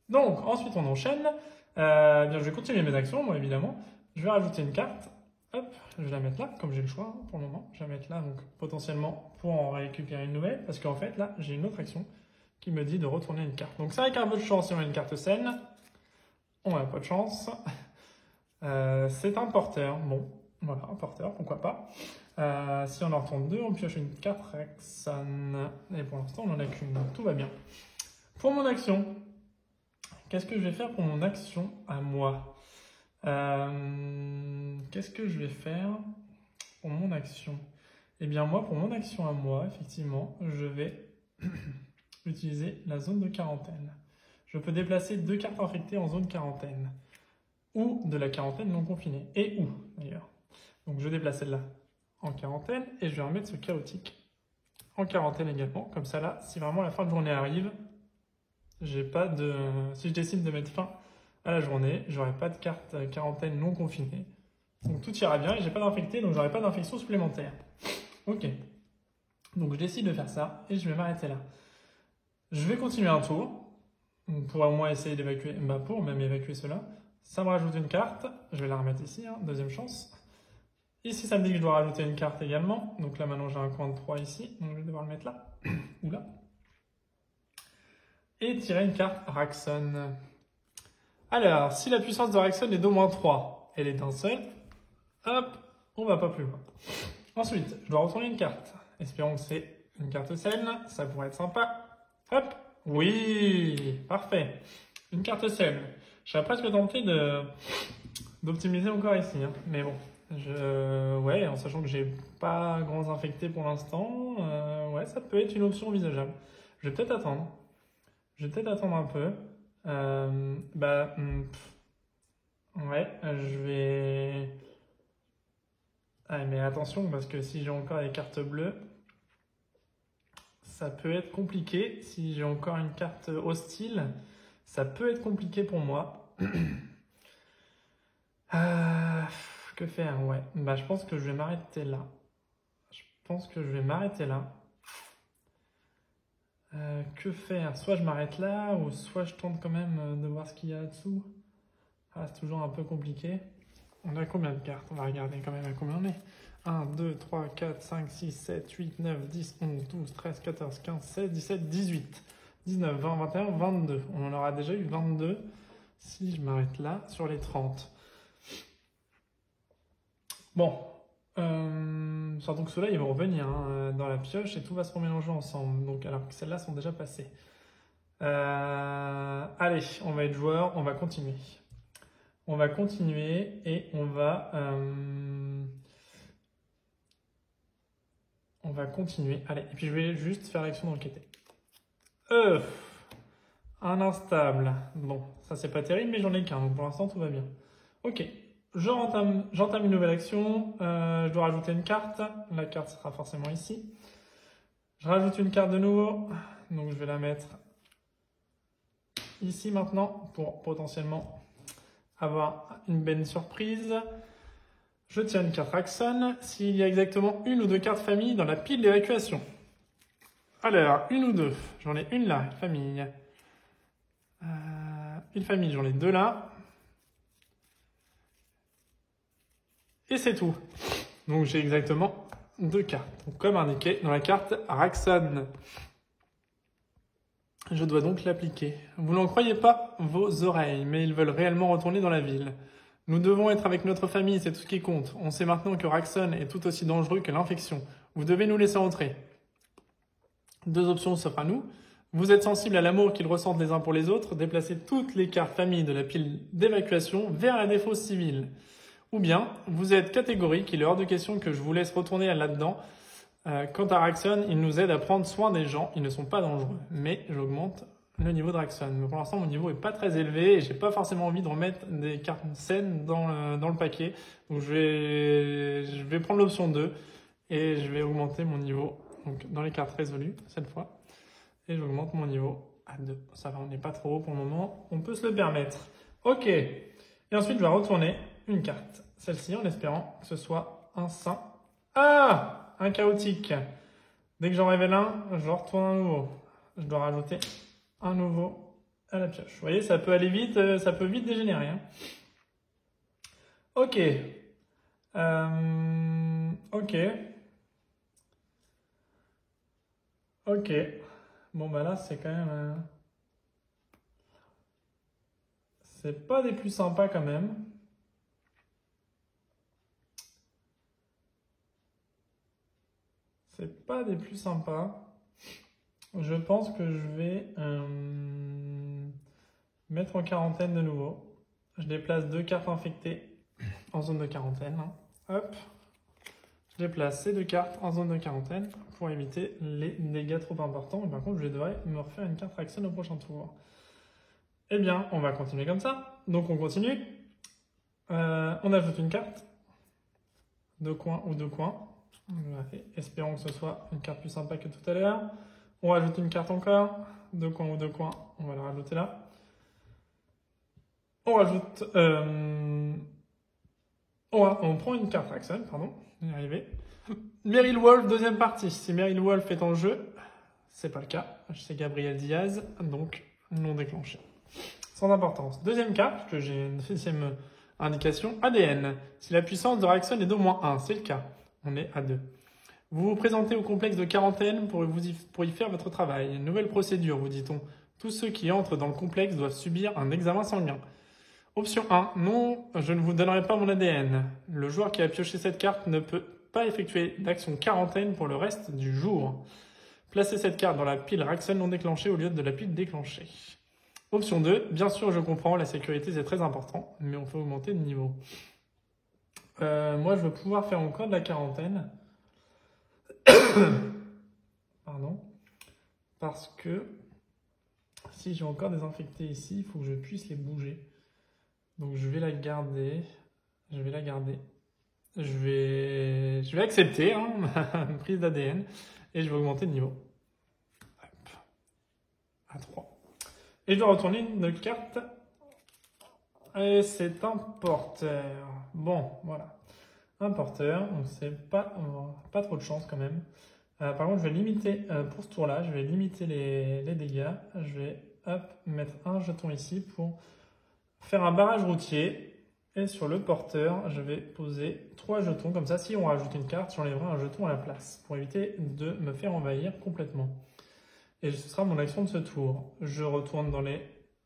A: Donc, ensuite, on enchaîne. Bien, je vais continuer mes actions, moi, évidemment. Je vais rajouter une carte. Hop, je vais la mettre là, comme j'ai le choix pour le moment. Je vais la mettre là, donc potentiellement pour en récupérer une nouvelle, parce qu'en fait, là, j'ai une autre action qui me dit de retourner une carte. Donc, c'est avec un peu de chance si on a une carte saine. On n'a pas de chance. C'est un porteur. Bon, voilà, un porteur, pourquoi pas. Si on en retourne 2, on pioche une carte Rexan. Et pour l'instant, on n'en a qu'une, donc tout va bien. Pour mon action, qu'est-ce que je vais faire pour mon action à moi? Qu'est-ce que je vais faire pour mon action? Eh bien moi, pour mon action à moi, effectivement, je vais utiliser la zone de quarantaine. Je peux déplacer 2 cartes infectées en zone quarantaine. Ou de la quarantaine non confinée. Et où, d'ailleurs. Donc je déplace celle-là en quarantaine et je vais remettre ce chaotique en quarantaine également. Comme ça, là, si vraiment la fin de journée arrive, j'ai pas de... Si je décide de mettre fin à la journée, j'aurai pas de carte quarantaine non confinée. Donc tout ira bien et j'ai pas d'infecté, donc j'aurai pas d'infection supplémentaire. Ok. Donc je décide de faire ça et je vais m'arrêter là. Je vais continuer un tour. On pourra au moins essayer d'évacuer, pour même évacuer cela. Ça me rajoute une carte. Je vais la remettre ici, hein, deuxième chance. Ici, ça me dit que je dois rajouter une carte également. Donc là, maintenant, j'ai un coin de 3 ici. Donc je vais devoir le mettre là. Ou là. Et tirer une carte Raxon. Alors, si la puissance de Raxon est d'au-3, elle est d'un seul. Hop, on va pas plus loin. Ensuite, je dois retourner une carte. Espérons que c'est une carte saine. Ça pourrait être sympa. Hop, oui, parfait. Une carte saine. Je serais presque tenté d'optimiser encore ici, hein. Mais bon, ouais, en sachant que j'ai pas grands infectés pour l'instant, ouais, ça peut être une option envisageable. Je vais peut-être attendre. Je vais peut-être attendre un peu. Ouais, je vais... Ah, mais attention, parce que si j'ai encore des cartes bleues, ça peut être compliqué. Si j'ai encore une carte hostile, ça peut être compliqué pour moi. Que faire? Ouais, je pense que je vais m'arrêter là. Que faire? Soit je m'arrête là, ou soit je tente quand même de voir ce qu'il y a dessous. C'est toujours un peu compliqué. On a combien de cartes? On va regarder quand même à combien on est. 1, 2, 3, 4, 5, 6, 7, 8, 9, 10, 11, 12, 13, 14, 15, 16, 17, 18, 19, 20, 21, 22. On en aura déjà eu 22 si je m'arrête là sur les 30. Bon, surtout que ceux-là, ils vont revenir dans la pioche et tout va se remélanger ensemble. Donc, alors que celles-là sont déjà passées. Allez, on va être joueur, on va continuer. On va continuer et on va continuer. Allez, et puis je vais juste faire l'action d'enquêter. Un instable. Bon, ça c'est pas terrible, mais j'en ai qu'un, donc pour l'instant tout va bien. Ok, j'entame une nouvelle action. Je dois rajouter une carte. La carte sera forcément ici. Je rajoute une carte de nouveau. Donc je vais la mettre ici maintenant pour potentiellement avoir une belle surprise. Je tire une carte Raxon. S'il y a exactement une ou deux cartes famille dans la pile d'évacuation. Alors, une ou deux. J'en ai une là, une famille. Une famille, j'en ai deux là. Et c'est tout. Donc j'ai exactement deux cartes. Donc, comme indiqué dans la carte Raxon. Je dois donc l'appliquer. Vous n'en croyez pas vos oreilles, mais ils veulent réellement retourner dans la ville. Nous devons être avec notre famille, c'est tout ce qui compte. On sait maintenant que Raxon est tout aussi dangereux que l'infection. Vous devez nous laisser entrer. Deux options s'offrent à nous. Vous êtes sensible à l'amour qu'ils ressentent les uns pour les autres, déplacez toutes les cartes famille de la pile d'évacuation vers la défausse civile. Ou bien, vous êtes catégorique, il est hors de question que je vous laisse retourner là-dedans. Quant à Raxon, il nous aide à prendre soin des gens, ils ne sont pas dangereux. Mais j'augmente le niveau de Raxon. Mais pour l'instant, mon niveau est pas très élevé et j'ai pas forcément envie de remettre des cartes saines dans le paquet. Donc je vais prendre l'option 2 et je vais augmenter mon niveau donc dans les cartes résolues cette fois. Et j'augmente mon niveau à 2. Ça va, on n'est pas trop haut pour le moment, on peut se le permettre. Ok, et ensuite je vais retourner une carte. Celle-ci en espérant que ce soit un saint. Un chaotique. Dès que j'en révèle un, je retourne un nouveau. Je dois rajouter un nouveau à la pioche. Vous voyez, ça peut aller vite, ça peut vite dégénérer. Hein. Ok. Ok. Bon, là, c'est quand même... C'est pas des plus sympas quand même. C'est pas des plus sympas. Je pense que je vais mettre en quarantaine de nouveau. Je déplace 2 cartes infectées en zone de quarantaine. Hop. Je place ces deux cartes en zone de quarantaine pour éviter les dégâts trop importants. Et par contre, je devrais me refaire une carte Raxon au prochain tour. Eh bien, on va continuer comme ça. Donc, on continue. On ajoute une carte. Deux coins ou deux coins. Espérons que ce soit une carte plus sympa que tout à l'heure. On rajoute une carte encore. Deux coins ou deux coins. On va la rajouter là. On rajoute... on prend une carte Raxon, pardon. On est arrivé. Meryl Wolf, deuxième partie. Si Meryl Wolf est en jeu, c'est pas le cas. C'est Gabriel Diaz, donc non déclenché. Sans importance. Deuxième carte, que j'ai une deuxième indication, ADN. Si la puissance de Raxon est d'au moins 1, c'est le cas. On est à 2. Vous vous présentez au complexe de quarantaine pour y faire votre travail. Nouvelle procédure, vous dit-on. Tous ceux qui entrent dans le complexe doivent subir un examen sanguin. Option 1. Non, je ne vous donnerai pas mon ADN. Le joueur qui a pioché cette carte ne peut pas effectuer d'action quarantaine pour le reste du jour. Placez cette carte dans la pile Raxon non déclenchée au lieu de la pile déclenchée. Option 2. Bien sûr, je comprends, la sécurité c'est très important, mais on peut augmenter de niveau. Moi, je veux pouvoir faire encore de la quarantaine. Pardon. Parce que si j'ai encore des infectés ici, il faut que je puisse les bouger. Donc je vais la garder. Je vais accepter une prise d'ADN et je vais augmenter de niveau. Hop. À 3. Et je dois retourner une carte. Et c'est un porteur. Bon, voilà. Un porteur, donc c'est pas trop de chance quand même. Par contre, je vais limiter, pour ce tour-là, je vais limiter les dégâts. Je vais mettre un jeton ici pour faire un barrage routier. Et sur le porteur, je vais poser 3 jetons. Comme ça, si on rajoute une carte, j'enlèverai un jeton à la place pour éviter de me faire envahir complètement. Et ce sera mon action de ce tour. Je retourne dans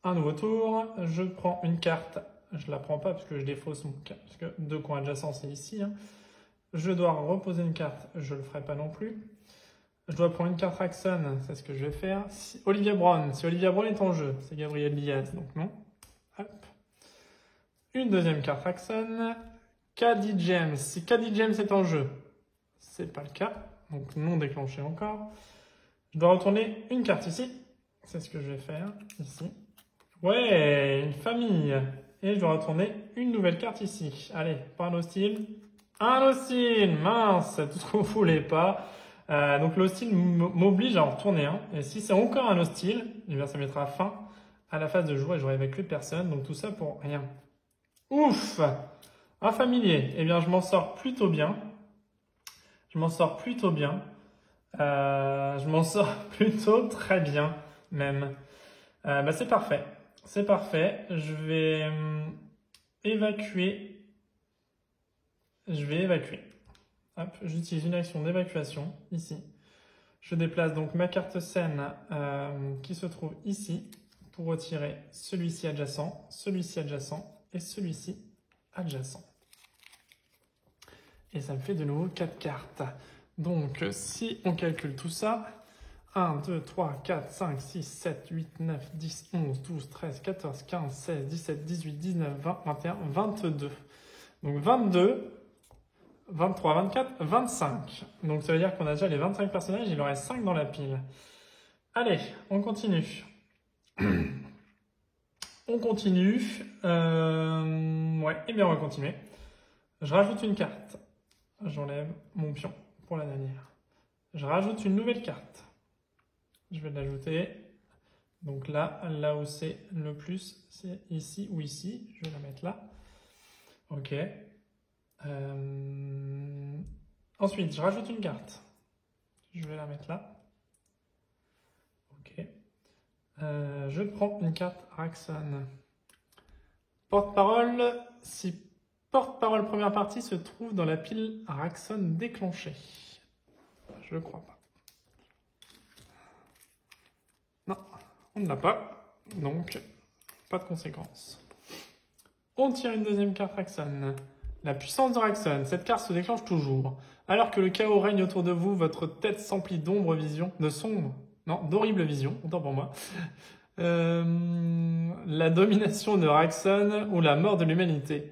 A: un nouveau tour. Je prends une carte. Je ne la prends pas parce que je défausse mon carte. Parce que 2 coins adjacents, c'est ici. Je dois reposer une carte. Je ne le ferai pas non plus. Je dois prendre une carte Raxon. C'est ce que je vais faire. Si Olivia Brown est en jeu, c'est Gabriel Diaz. Donc non. Hop. Une deuxième carte Raxon. Caddy James. Si Caddy James est en jeu, c'est pas le cas. Donc non déclenché encore. Je dois retourner une carte ici. C'est ce que je vais faire ici. Ouais, une famille. Et je dois retourner une nouvelle carte ici. Allez, pas un hostile. Un hostile, mince, tout ce qu'on ne voulait pas. Donc l'hostile m'oblige à en retourner un. Et si c'est encore un hostile, eh bien, ça mettra fin à la phase de jour et j'aurai évacué personne. Donc tout ça pour rien. Ouf! Un familier. Eh bien, je m'en sors plutôt bien. Je m'en sors plutôt très bien, même. C'est parfait. C'est parfait. Je vais évacuer. Hop, j'utilise une action d'évacuation ici. Je déplace donc ma carte scène qui se trouve ici pour retirer celui-ci adjacent et celui-ci adjacent. Et ça me fait de nouveau 4 cartes. Donc, si on calcule tout ça, 1, 2, 3, 4, 5, 6, 7, 8, 9, 10, 11, 12, 13, 14, 15, 16, 17, 18, 19, 20, 21, 22. Donc 22, 23, 24, 25. Donc ça veut dire qu'on a déjà les 25 personnages, il en reste 5 dans la pile. Allez, on continue. On continue. Ouais, eh bien on va continuer. Je rajoute une carte. J'enlève mon pion pour la dernière. Je rajoute une nouvelle carte. Je vais l'ajouter. Donc là où c'est le plus, c'est ici ou ici. Je vais la mettre là. Ok. Ensuite, je rajoute une carte. Je vais la mettre là. Ok. Je prends une carte Raxon. Porte-parole. Si porte-parole première partie se trouve dans la pile Raxon déclenchée. Je ne crois pas. Non, on ne l'a pas. Donc, pas de conséquences. On tire une deuxième carte Raxon. La puissance de Raxon. Cette carte se déclenche toujours. Alors que le chaos règne autour de vous, votre tête s'emplit d'ombre vision, d'horrible vision, autant pour moi. La domination de Raxon ou la mort de l'humanité.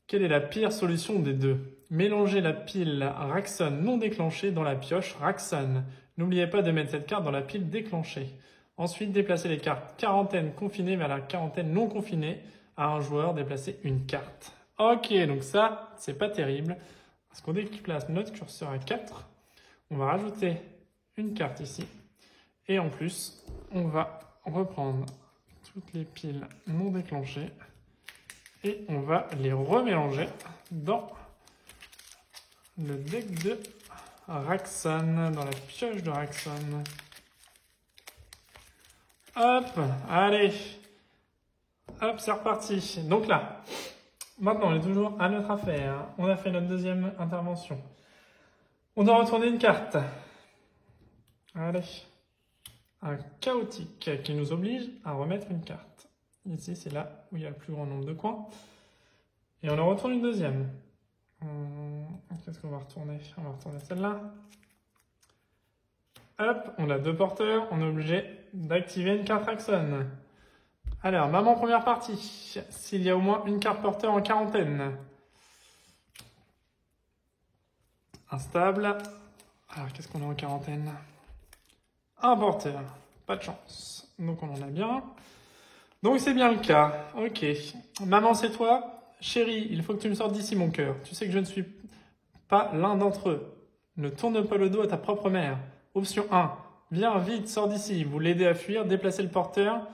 A: Quelle est la pire solution des deux? Mélangez la pile Raxon non déclenchée dans la pioche Raxon. N'oubliez pas de mettre cette carte dans la pile déclenchée. Ensuite, déplacez les cartes quarantaine confinée vers la quarantaine non confinée. À un joueur, déplacez une carte. Ok, donc ça, c'est pas terrible. Parce qu'on déplace notre curseur à 4, on va rajouter une carte ici. Et en plus, on va reprendre toutes les piles non déclenchées et on va les remélanger dans le deck de Raxon, dans la pioche de Raxon. Hop, allez. Hop, c'est reparti. Donc là, maintenant on est toujours à notre affaire. On a fait notre deuxième intervention. On doit retourner une carte. Allez. Un chaotique qui nous oblige à remettre une carte. Ici, c'est là où il y a le plus grand nombre de coins. Et on en retourne une deuxième. Qu'est-ce qu'on va retourner? On va retourner celle-là. Hop, on a deux porteurs. On est obligé d'activer une carte Raxon. Alors, maman, première partie. S'il y a au moins une carte porteur en quarantaine. Instable. Alors, qu'est-ce qu'on a en quarantaine? Un porteur. Pas de chance. Donc, on en a bien. Donc, c'est bien le cas. Ok. Maman, c'est toi. Chérie, il faut que tu me sortes d'ici, mon cœur. Tu sais que je ne suis pas l'un d'entre eux. Ne tourne pas le dos à ta propre mère. Option 1. Viens vite, sors d'ici. Vous l'aidez à fuir. Déplacez le porteur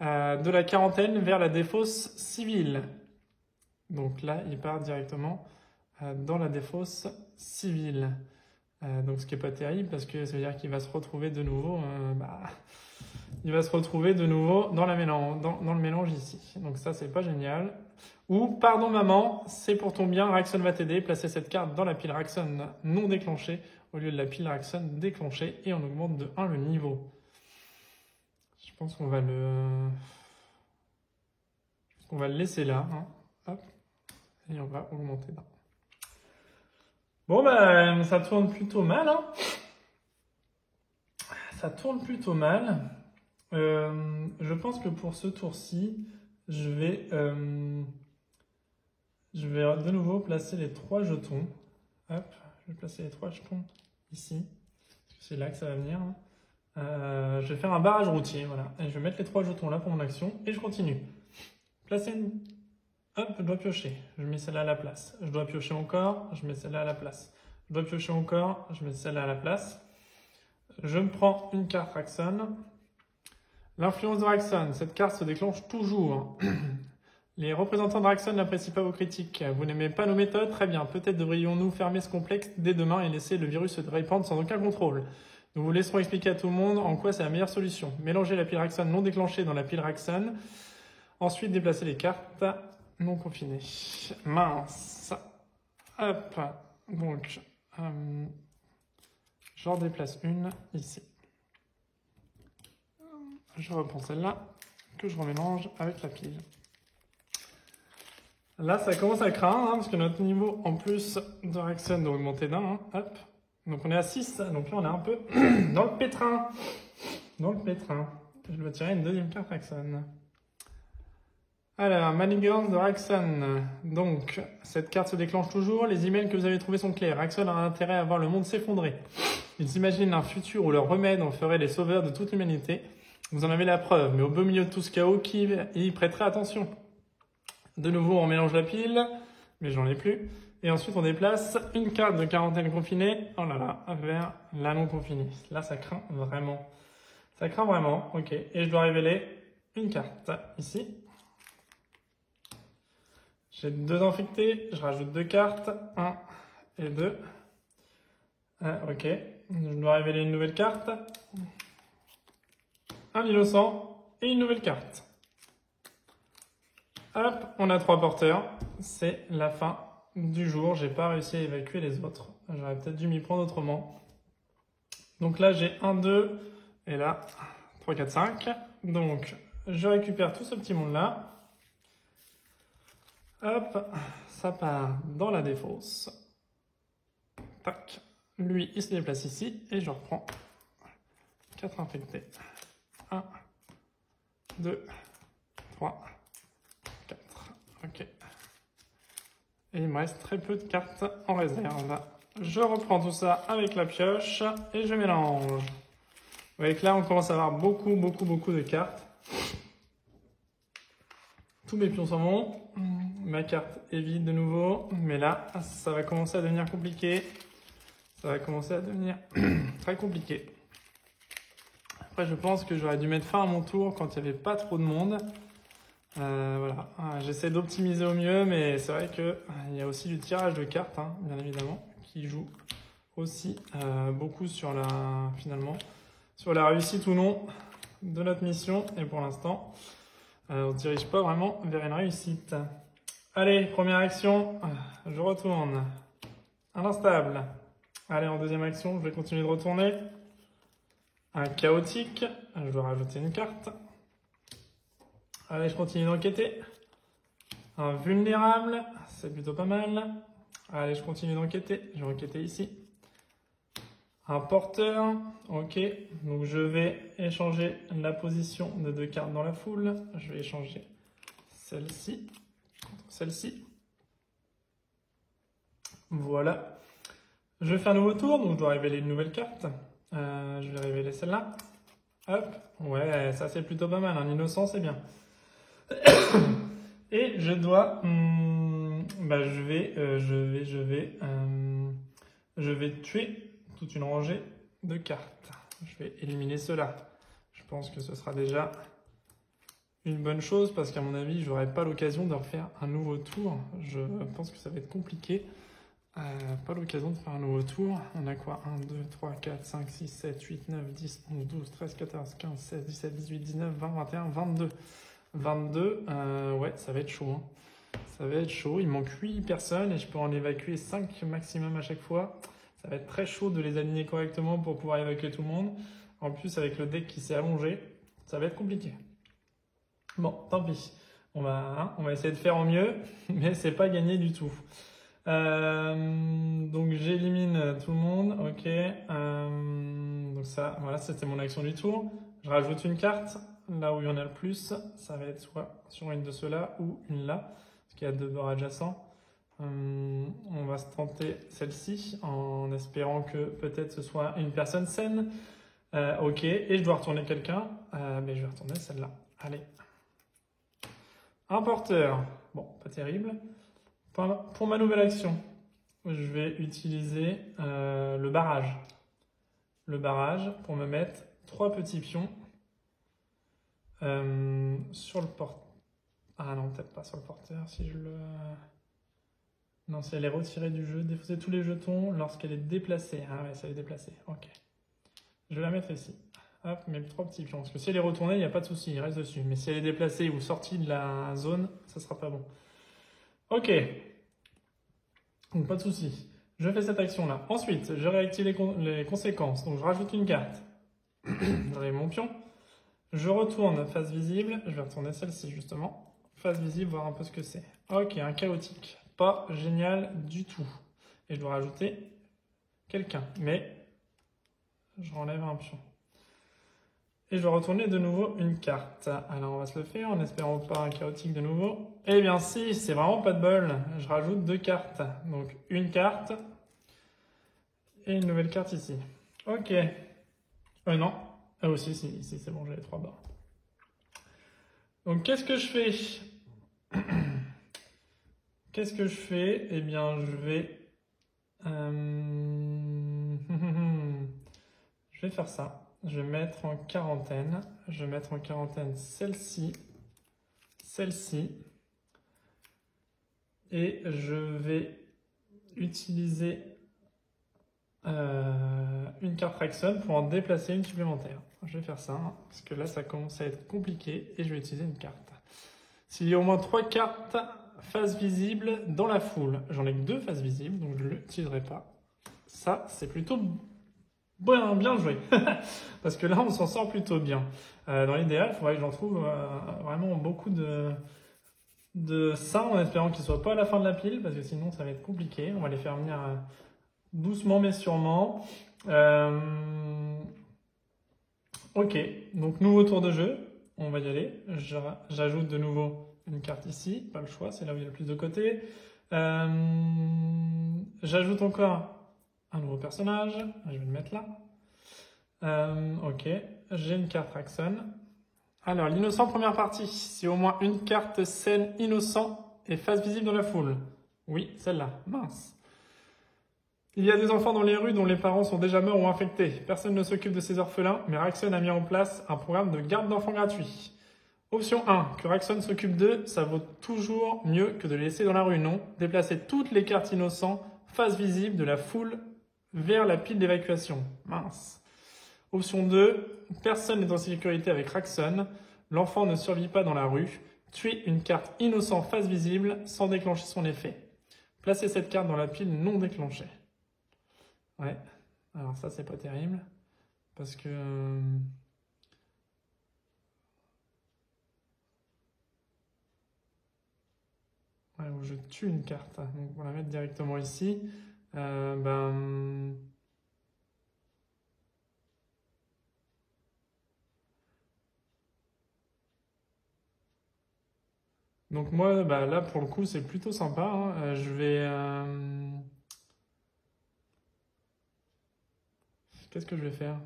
A: de la quarantaine vers la défausse civile. Donc là, il part directement dans la défausse civile. Donc ce qui n'est pas terrible parce que ça veut dire qu'il va se retrouver de nouveau, il va se retrouver de nouveau dans le mélange ici. Donc ça, c'est pas génial. Ou, pardon maman, c'est pour ton bien, Raxon va t'aider. Placez cette carte dans la pile Raxon non déclenchée au lieu de la pile Raxon déclenchée et on augmente de 1 le niveau. Je pense qu'on va le laisser là. Hein. Hop. Et on va augmenter d'un. Bon, ben, ça tourne plutôt mal. Hein. Ça tourne plutôt mal. Je pense que pour ce tour-ci, je vais de nouveau placer les 3 jetons. Hop, je vais placer les 3 jetons ici. Parce que c'est là que ça va venir. Hein. Je vais faire un barrage routier, voilà. Et je vais mettre les 3 jetons là pour mon action. Et je continue. Placer une... Hop, je dois piocher. Je mets celle-là à la place. Je dois piocher encore. Je mets celle-là à la place. Je dois piocher encore. Je mets celle-là à la place. Je me prends une carte Raxon. L'influence de Raxon. Cette carte se déclenche toujours. Les représentants de Raxon n'apprécient pas vos critiques. Vous n'aimez pas nos méthodes? Très bien. Peut-être devrions-nous fermer ce complexe dès demain et laisser le virus se répandre sans aucun contrôle. Nous vous laisserons expliquer à tout le monde en quoi c'est la meilleure solution. Mélangez la pile Raxon non déclenchée dans la pile Raxon. Ensuite, déplacez les cartes non confinées. Mince. Hop. Donc, j'en déplace une ici. Je reprends celle-là que je remélange avec la pile. Là, ça commence à craindre, hein, parce que notre niveau, en plus de Raxon, doit augmenter d'un. Hein, hop. Donc, on est à 6. Donc là, on est un peu dans le pétrin. Dans le pétrin. Je dois tirer une deuxième carte Raxon. Alors, manigance de Raxon. Donc, cette carte se déclenche toujours. Les emails que vous avez trouvés sont clairs. Raxon a intérêt à voir le monde s'effondrer. Ils imaginent un futur où leur remède en ferait les sauveurs de toute l'humanité. Vous en avez la preuve, mais au beau milieu de tout ce chaos, qui y prêterait attention? De nouveau, on mélange la pile, mais j'en ai plus. Et ensuite, on déplace une carte de quarantaine confinée, oh là là, vers la non confinée. Là, ça craint vraiment. Ça craint vraiment, ok. Et je dois révéler une carte ici. J'ai 2 infectés, je rajoute 2 cartes, 1 et 2. Ok, je dois révéler une nouvelle carte. Un innocent et une nouvelle carte. Hop, on a 3 porteurs. C'est la fin du jour. J'ai pas réussi à évacuer les autres. J'aurais peut-être dû m'y prendre autrement. Donc là, j'ai 1, 2 et là, 3, 4, 5. Donc, je récupère tout ce petit monde-là. Hop, ça part dans la défausse. Tac. Lui, il se déplace ici et je reprends 4 infectés. 1, 2, 3, 4. Ok. Et il me reste très peu de cartes en réserve. Je reprends tout ça avec la pioche et je mélange. Vous voyez que là, on commence à avoir beaucoup de cartes. Tous mes pions sont bons. Ma carte est vide de nouveau. Mais là, ça va commencer à devenir compliqué. Ça va commencer à devenir très compliqué. Après, je pense que j'aurais dû mettre fin à mon tour quand il n'y avait pas trop de monde. Voilà, j'essaie d'optimiser au mieux, mais c'est vrai qu'il y a aussi du tirage de cartes, hein, bien évidemment, qui joue aussi beaucoup sur sur la réussite ou non de notre mission. Et pour l'instant, on ne se dirige pas vraiment vers une réussite. Allez, première action, je retourne. Un instable. Allez, en deuxième action, je vais continuer de retourner. Un chaotique, je dois rajouter une carte. Allez, je continue d'enquêter. Un vulnérable, c'est plutôt pas mal. Allez, je continue d'enquêter. Je vais enquêter ici. Un porteur, ok. Donc je vais échanger la position de 2 cartes dans la foule. Je vais échanger celle-ci contre celle-ci. Voilà. Je vais faire un nouveau tour, donc je dois révéler une nouvelle carte. Je vais révéler celle-là. Hop. Ouais, ça c'est plutôt pas mal. Un innocent, c'est bien. Et je dois, je vais tuer toute une rangée de cartes. Je vais éliminer cela. Je pense que ce sera déjà une bonne chose parce qu'à mon avis, je n'aurai pas l'occasion de refaire un nouveau tour. Je pense que ça va être compliqué. Pas l'occasion de faire un nouveau tour. On a quoi? 1, 2, 3, 4, 5, 6, 7, 8, 9, 10, 11, 12, 13, 14, 15, 16, 17, 18, 19, 20, 21, 22. 22, ouais, ça va être chaud. Hein. Ça va être chaud. Il manque 8 personnes et je peux en évacuer 5 maximum à chaque fois. Ça va être très chaud de les aligner correctement pour pouvoir évacuer tout le monde. En plus, avec le deck qui s'est allongé, ça va être compliqué. Bon, tant pis. On va essayer de faire au mieux, mais c'est pas gagné du tout. Donc j'élimine tout le monde, ok. Donc ça, voilà, c'était mon action du tour. Je rajoute une carte. Là où il y en a le plus, ça va être soit sur une de ceux-là ou une là, parce qu'il y a 2 bords adjacents. On va se tenter celle-ci en espérant que peut-être ce soit une personne saine. Ok, et je dois retourner quelqu'un, mais je vais retourner celle-là. Allez. Un porteur. Bon, pas terrible. Pour ma nouvelle action, je vais utiliser le barrage. Le barrage pour me mettre 3 petits pions sur le porteur. Ah non, peut-être pas sur le porteur. Si je le... Non, si elle est retirée du jeu, défausser tous les jetons lorsqu'elle est déplacée. Ah ouais, ça est déplacée. Ok. Je vais la mettre ici. Hop, mes 3 petits pions. Parce que si elle est retournée, il n'y a pas de souci, il reste dessus. Mais si elle est déplacée ou sortie de la zone, ça sera pas bon. Ok. Donc pas de souci. Je fais cette action-là. Ensuite, je réactive les conséquences. Donc je rajoute une carte. J'enlève mon pion. Je retourne face visible. Je vais retourner celle-ci justement. Face visible, voir un peu ce que c'est. Ok, un chaotique. Pas génial du tout. Et je dois rajouter quelqu'un. Mais je renlève un pion. Et je dois retourner de nouveau une carte. Alors on va se le faire en espérant pas un chaotique de nouveau. Eh bien si, c'est vraiment pas de bol. Je rajoute 2 cartes. Donc une carte et une nouvelle carte ici. Ok. Non. Ah aussi, si c'est bon, j'ai les 3 bords. Donc qu'est-ce que je fais? Qu'est-ce que je fais? Eh bien je vais... je vais faire ça. Je vais mettre en quarantaine. Je vais mettre en quarantaine celle-ci, celle-ci. Et je vais utiliser une carte Rexon pour en déplacer une supplémentaire. Je vais faire ça, hein, parce que là, ça commence à être compliqué et je vais utiliser une carte. S'il y a au moins 3 cartes face visible dans la foule, j'en ai que 2 faces visibles, donc je ne l'utiliserai pas. Ça, c'est plutôt... bien joué, parce que là on s'en sort plutôt bien. Dans l'idéal, il faudrait que j'en trouve vraiment beaucoup de ça, en espérant qu'ils ne soient pas à la fin de la pile, parce que sinon ça va être compliqué. On va les faire venir doucement mais sûrement. Ok, donc nouveau tour de jeu, on va y aller. J'ajoute de nouveau une carte ici, pas le choix, c'est là où il y a le plus de côtés. J'ajoute encore un nouveau personnage. Je vais le mettre là. Ok, j'ai une carte Raxon. Alors, l'innocent première partie. Si au moins une carte scène innocent est face visible dans la foule. Oui, celle-là. Mince. Il y a des enfants dans les rues dont les parents sont déjà morts ou infectés. Personne ne s'occupe de ces orphelins, mais Raxon a mis en place un programme de garde d'enfants gratuit. Option 1. Que Raxon s'occupe d'eux, ça vaut toujours mieux que de les laisser dans la rue, non? Déplacer toutes les cartes innocents face visible de la foule vers la pile d'évacuation. Mince. Option 2. Personne n'est en sécurité avec Raxon. L'enfant ne survit pas dans la rue. Tuer une carte innocent face visible sans déclencher son effet. Placez cette carte dans la pile non déclenchée. Ouais, alors ça c'est pas terrible, parce que... ouais, je tue une carte, donc on va la mettre directement ici. Donc moi, là pour le coup c'est plutôt sympa, hein. Je vais... Qu'est-ce que je vais faire?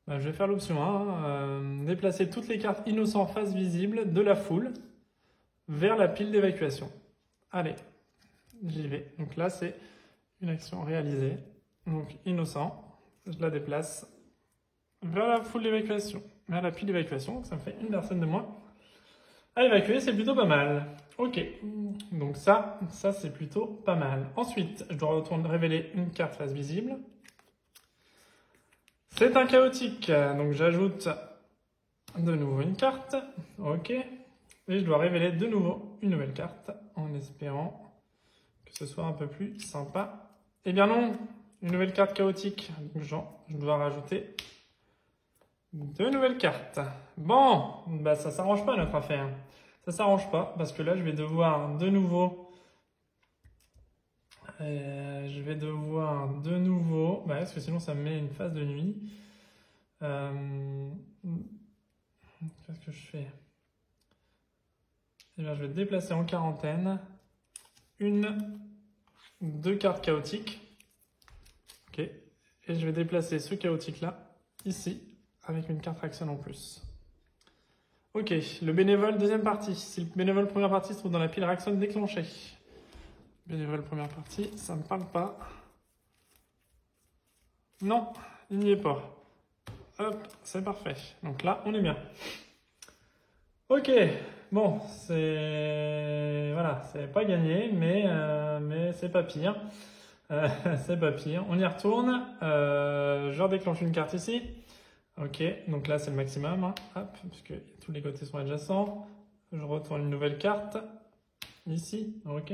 A: Je vais faire l'option 1, déplacer toutes les cartes innocents face visible de la foule vers la pile d'évacuation. Allez, j'y vais. Donc là, c'est une action réalisée. Donc innocent, je la déplace vers la foule d'évacuation, vers la pile d'évacuation. Donc ça me fait une personne de moins à évacuer, c'est plutôt pas mal. Ok, donc ça c'est plutôt pas mal. Ensuite, je dois révéler une carte face visible. C'est un chaotique, donc j'ajoute de nouveau une carte. Ok, et je dois révéler de nouveau une nouvelle carte en espérant que ce soit un peu plus sympa. Eh bien non, une nouvelle carte chaotique. Donc je dois rajouter deux nouvelles cartes. Bon, ça s'arrange pas notre affaire. Ça s'arrange pas parce que là je vais devoir de nouveau... parce que sinon ça me met une phase de nuit. Qu'est-ce que je fais? Eh bien, je vais déplacer en quarantaine deux cartes chaotiques. Ok. Et je vais déplacer ce chaotique-là, ici, avec une carte Raxon en plus. Ok, le bénévole deuxième partie. Si le bénévole première partie se trouve dans la pile Raxon déclenchée. Bénévole première partie, ça me parle pas. Non, il n'y est pas. Hop, c'est parfait. Donc là, on est bien. Ok, bon, voilà, c'est pas gagné, mais c'est pas pire. C'est pas pire. On y retourne. Je redéclenche une carte ici. Ok, donc là c'est le maximum. Hop, parce que tous les côtés sont adjacents. Je retourne une nouvelle carte ici. Ok.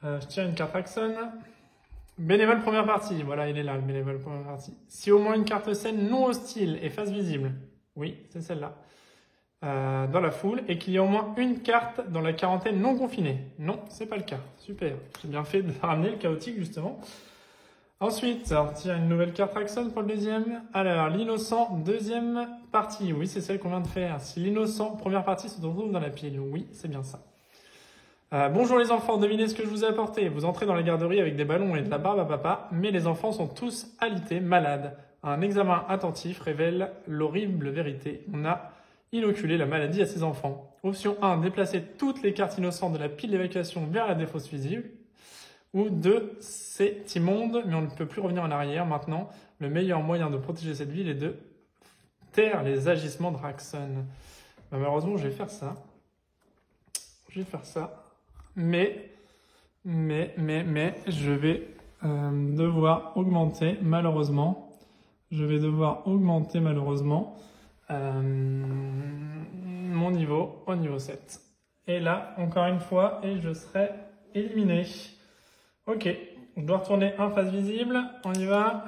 A: Je tire une carte Raxon. Bénévole première partie. Voilà, il est là, le bénévole première partie. Si au moins une carte scène non hostile est face visible. Oui, c'est celle-là. Dans la foule et qu'il y a au moins une carte dans la quarantaine non confinée. Non, c'est pas le cas. Super. J'ai bien fait de ramener le chaotique justement. Ensuite, on tire une nouvelle carte Raxon pour le deuxième. Alors, l'innocent, deuxième partie. Oui, c'est celle qu'on vient de faire. Si l'innocent, première partie, se trouve dans la pile. Oui, c'est bien ça. Bonjour les enfants, devinez ce que je vous ai apporté. Vous entrez dans la garderie avec des ballons et de la barbe à papa, mais les enfants sont tous alités, malades. Un examen attentif révèle l'horrible vérité. On a inoculer la maladie à ses enfants. Option 1, déplacer toutes les cartes innocentes de la pile d'évacuation vers la défausse visible. Ou 2, c'est immonde, mais on ne peut plus revenir en arrière. Maintenant, le meilleur moyen de protéger cette ville est de taire les agissements de Raxon. Malheureusement, je vais faire ça. Mais, je vais devoir augmenter, malheureusement. Mon niveau au niveau 7. Et là, encore une fois, et je serai éliminé. Ok, je dois retourner un face visible. On y va.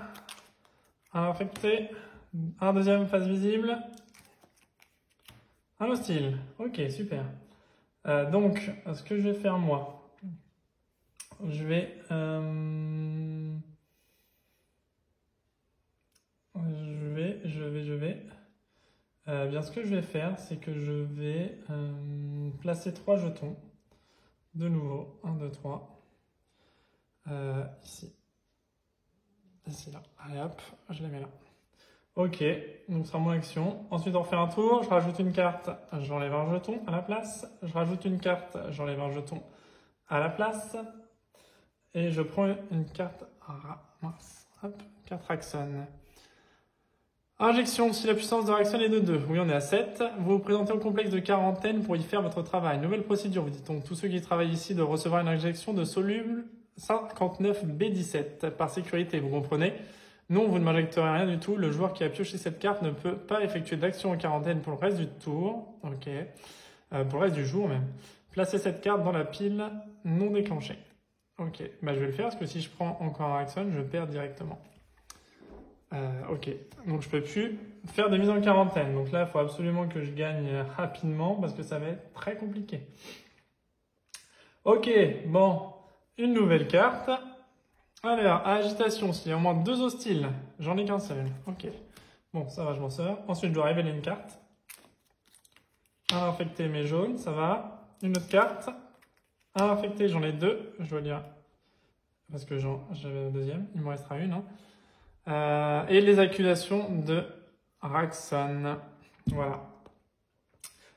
A: Un infecté. Un deuxième face visible. Un hostile. Ok, super. Donc, ce que je vais faire moi, je vais... Je vais. Bien, ce que je vais faire, c'est que je vais placer 3 jetons. De nouveau, 1, 2, 3. Ici. Ici, là. Allez, hop, je les mets là. Ok, donc ça sera mon action. Ensuite, on refait un tour. Je rajoute une carte, j'enlève un jeton à la place. Je rajoute une carte, j'enlève un jeton à la place. Et je prends une carte. Mince, hop, carte Raxon. Injection, si la puissance de Raxon est de 2, oui on est à 7, vous vous présentez au complexe de quarantaine pour y faire votre travail. Nouvelle procédure, vous dites donc, tous ceux qui travaillent ici doivent recevoir une injection de soluble 59B17 par sécurité, vous comprenez? Non, vous ne m'injecterez rien du tout, le joueur qui a pioché cette carte ne peut pas effectuer d'action en quarantaine pour le reste du tour, ok, pour le reste du jour même. Placez cette carte dans la pile non déclenchée. Ok, bah je vais le faire parce que si je prends encore un Raxon, je perds directement. Ok, donc je peux plus faire des mises en quarantaine. Donc là, il faut absolument que je gagne rapidement parce que ça va être très compliqué. Ok, bon, une nouvelle carte. Alors, agitation, s'il y a au moins 2 hostiles, j'en ai qu'un seul. Ok, bon, ça va, je m'en sors. Ensuite, je dois révéler une carte. Un infecté, mais jaune, ça va. Une autre carte. Un infecté, j'en ai 2, je dois lire. Parce que j'avais la deuxième, il me restera une. Hein. Et les accusations de Raxon. Voilà.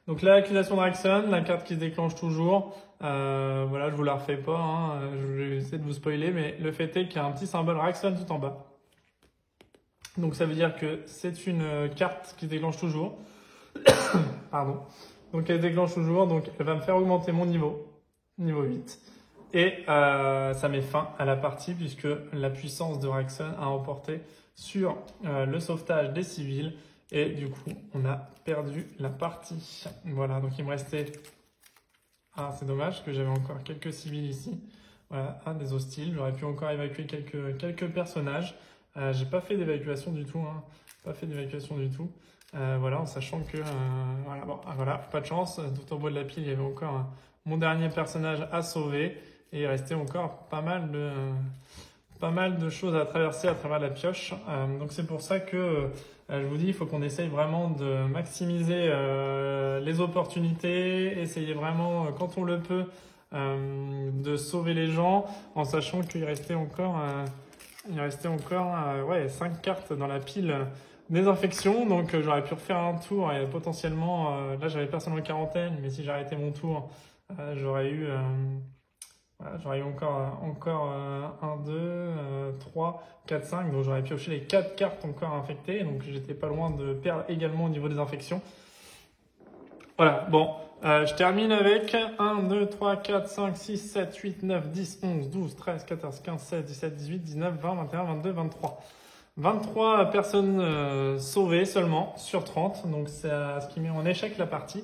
A: Donc l'accusation de Raxon, la carte qui se déclenche toujours. Voilà, je vous la refais pas. Hein, je vais essayer de vous spoiler, mais le fait est qu'il y a un petit symbole Raxon tout en bas. Donc ça veut dire que c'est une carte qui se déclenche toujours. Pardon. Donc elle se déclenche toujours, donc elle va me faire augmenter mon niveau 8. Et ça met fin à la partie puisque la puissance de Raxon a emporté sur le sauvetage des civils. Et du coup, on a perdu la partie. Voilà, donc il me restait... Ah, c'est dommage parce que j'avais encore quelques civils ici. Voilà, des hostiles. J'aurais pu encore évacuer quelques personnages. J'ai pas fait d'évacuation du tout. Hein. Pas fait d'évacuation du tout. Voilà, en sachant que... voilà, bon, voilà, pas de chance. Tout au bout de la pile, il y avait encore mon dernier personnage à sauver. Et il restait encore pas mal de choses à traverser à travers la pioche. Donc c'est pour ça que je vous dis, il faut qu'on essaye vraiment de maximiser les opportunités, essayer vraiment, quand on le peut, de sauver les gens, en sachant qu'il restait encore, 5 cartes dans la pile des infections. Donc j'aurais pu refaire un tour et potentiellement, là j'avais personne en quarantaine, mais si j'arrêtais mon tour, j'aurais eu... Voilà, j'aurais eu encore 1, 2, 3, 4, 5. Donc j'aurais pioché les 4 cartes encore infectées. Donc j'étais pas loin de perdre également au niveau des infections. Voilà, bon. Je termine avec 1, 2, 3, 4, 5, 6, 7, 8, 9, 10, 11, 12, 13, 14, 15, 16, 17, 18, 19, 20, 21, 22, 23. 23 personnes sauvées seulement sur 30. Donc c'est ce qui met en échec la partie.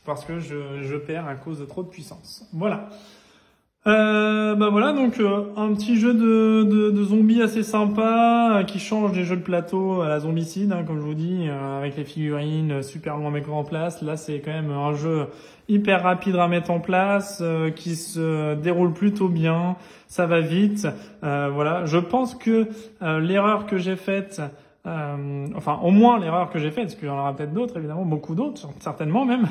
A: Parce que je perds à cause de trop de puissance. Voilà. Voilà, donc un petit jeu de zombies assez sympa qui change des jeux de plateau à la zombicide, hein, comme je vous dis, avec les figurines super loin mettre en place. Là, c'est quand même un jeu hyper rapide à mettre en place, qui se déroule plutôt bien, ça va vite. Voilà, je pense que l'erreur que j'ai faite, au moins l'erreur que j'ai faite, parce qu'il y en aura peut-être d'autres, évidemment, beaucoup d'autres, certainement même.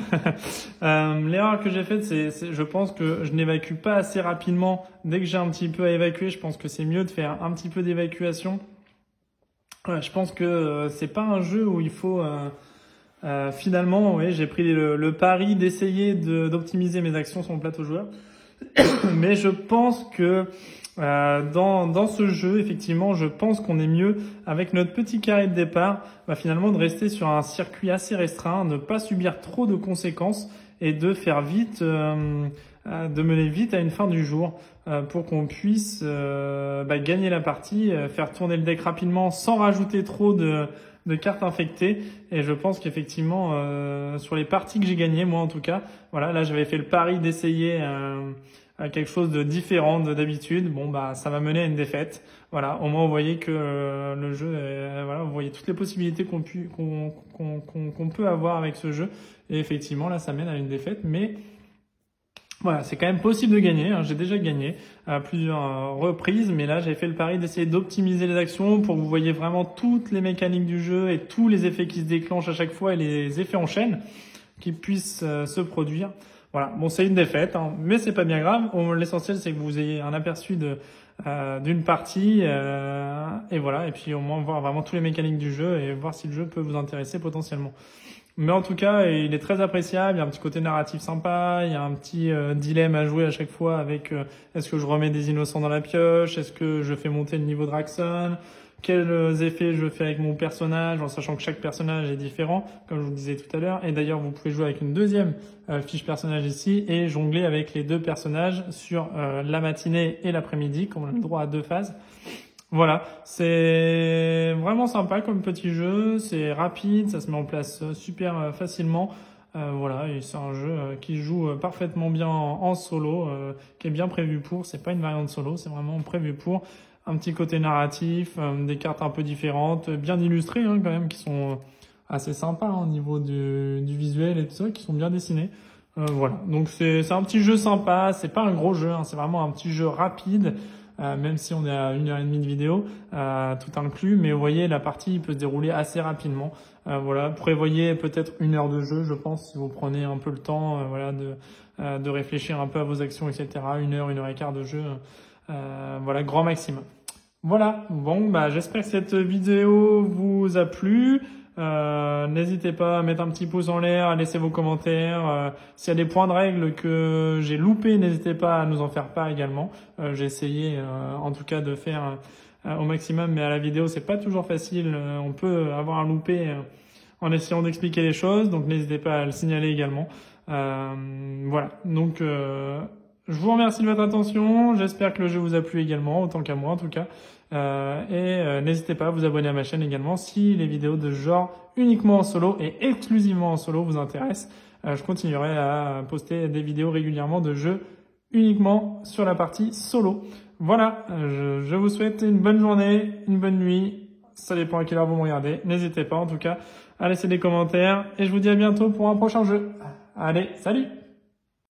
A: L'erreur que j'ai faite, c'est je pense que je n'évacue pas assez rapidement. Dès que j'ai un petit peu à évacuer, je pense que c'est mieux de faire un petit peu d'évacuation. Je pense que c'est pas un jeu où il faut... finalement, oui, j'ai pris le pari d'essayer d'optimiser mes actions sur mon plateau joueur. Mais je pense que dans ce jeu, effectivement, je pense qu'on est mieux avec notre petit carré de départ, finalement de rester sur un circuit assez restreint, ne pas subir trop de conséquences et de faire vite, de mener vite à une fin du jour pour qu'on puisse gagner la partie, faire tourner le deck rapidement sans rajouter trop de cartes infectées. Et je pense qu'effectivement, sur les parties que j'ai gagnées, moi en tout cas, voilà, là j'avais fait le pari d'essayer quelque chose de différent de d'habitude. Bon ça va mener à une défaite. Voilà, au moins vous voyez que le jeu, voilà, vous voyez toutes les possibilités qu'on peut avoir avec ce jeu. Et effectivement là, ça mène à une défaite, mais Voilà, c'est quand même possible de gagner, hein. J'ai déjà gagné à plusieurs reprises, mais là, j'avais fait le pari d'essayer d'optimiser les actions pour que vous voyez vraiment toutes les mécaniques du jeu et tous les effets qui se déclenchent à chaque fois et les effets en chaîne qui puissent se produire. Voilà, bon, c'est une défaite, hein, mais c'est pas bien grave. L'essentiel, c'est que vous ayez un aperçu d'une partie et voilà, et puis au moins voir vraiment tous les mécaniques du jeu et voir si le jeu peut vous intéresser potentiellement. Mais en tout cas, il est très appréciable, il y a un petit côté narratif sympa, il y a un petit dilemme à jouer à chaque fois avec est-ce que je remets des innocents dans la pioche, est-ce que je fais monter le niveau de Raxon, quels effets je fais avec mon personnage, en sachant que chaque personnage est différent, comme je vous le disais tout à l'heure. Et d'ailleurs, vous pouvez jouer avec une deuxième fiche personnage ici et jongler avec les deux personnages sur la matinée et l'après-midi, comme on a le droit à 2 phases. Voilà, c'est vraiment sympa comme petit jeu, c'est rapide, ça se met en place super facilement. Voilà, et c'est un jeu qui joue parfaitement bien en solo, qui est bien prévu pour. C'est pas une variante solo, c'est vraiment prévu pour. Un petit côté narratif, des cartes un peu différentes, bien illustrées hein, quand même, qui sont assez sympas hein, au niveau du visuel et tout ça, qui sont bien dessinés. Voilà, donc c'est un petit jeu sympa, c'est pas un gros jeu, hein, c'est vraiment un petit jeu rapide. Même si on est à 1h30 de vidéo, tout inclus, mais vous voyez, la partie peut se dérouler assez rapidement. Voilà, prévoyez peut-être 1 heure de jeu, je pense, si vous prenez un peu le temps, voilà, de réfléchir un peu à vos actions, etc. 1 heure, 1 heure et quart de jeu, voilà, grand maximum. Voilà, bon, bah, j'espère que cette vidéo vous a plu. N'hésitez pas à mettre un petit pouce en l'air, à laisser vos commentaires. S'il y a des points de règle que j'ai loupés, n'hésitez pas à nous en faire part également. J'ai essayé en tout cas de faire au maximum, mais à la vidéo c'est pas toujours facile. On peut avoir un loupé en essayant d'expliquer les choses, donc n'hésitez pas à le signaler également. Voilà, donc je vous remercie de votre attention. J'espère que le jeu vous a plu également, autant qu'à moi en tout cas. N'hésitez pas à vous abonner à ma chaîne également si les vidéos de genre uniquement en solo et exclusivement en solo vous intéressent. Je continuerai à poster des vidéos régulièrement de jeux uniquement sur la partie solo. Voilà, je vous souhaite une bonne journée, une bonne nuit. Ça dépend à quelle heure vous me regardez. N'hésitez pas en tout cas à laisser des commentaires et je vous dis à bientôt pour un prochain jeu. Allez, salut!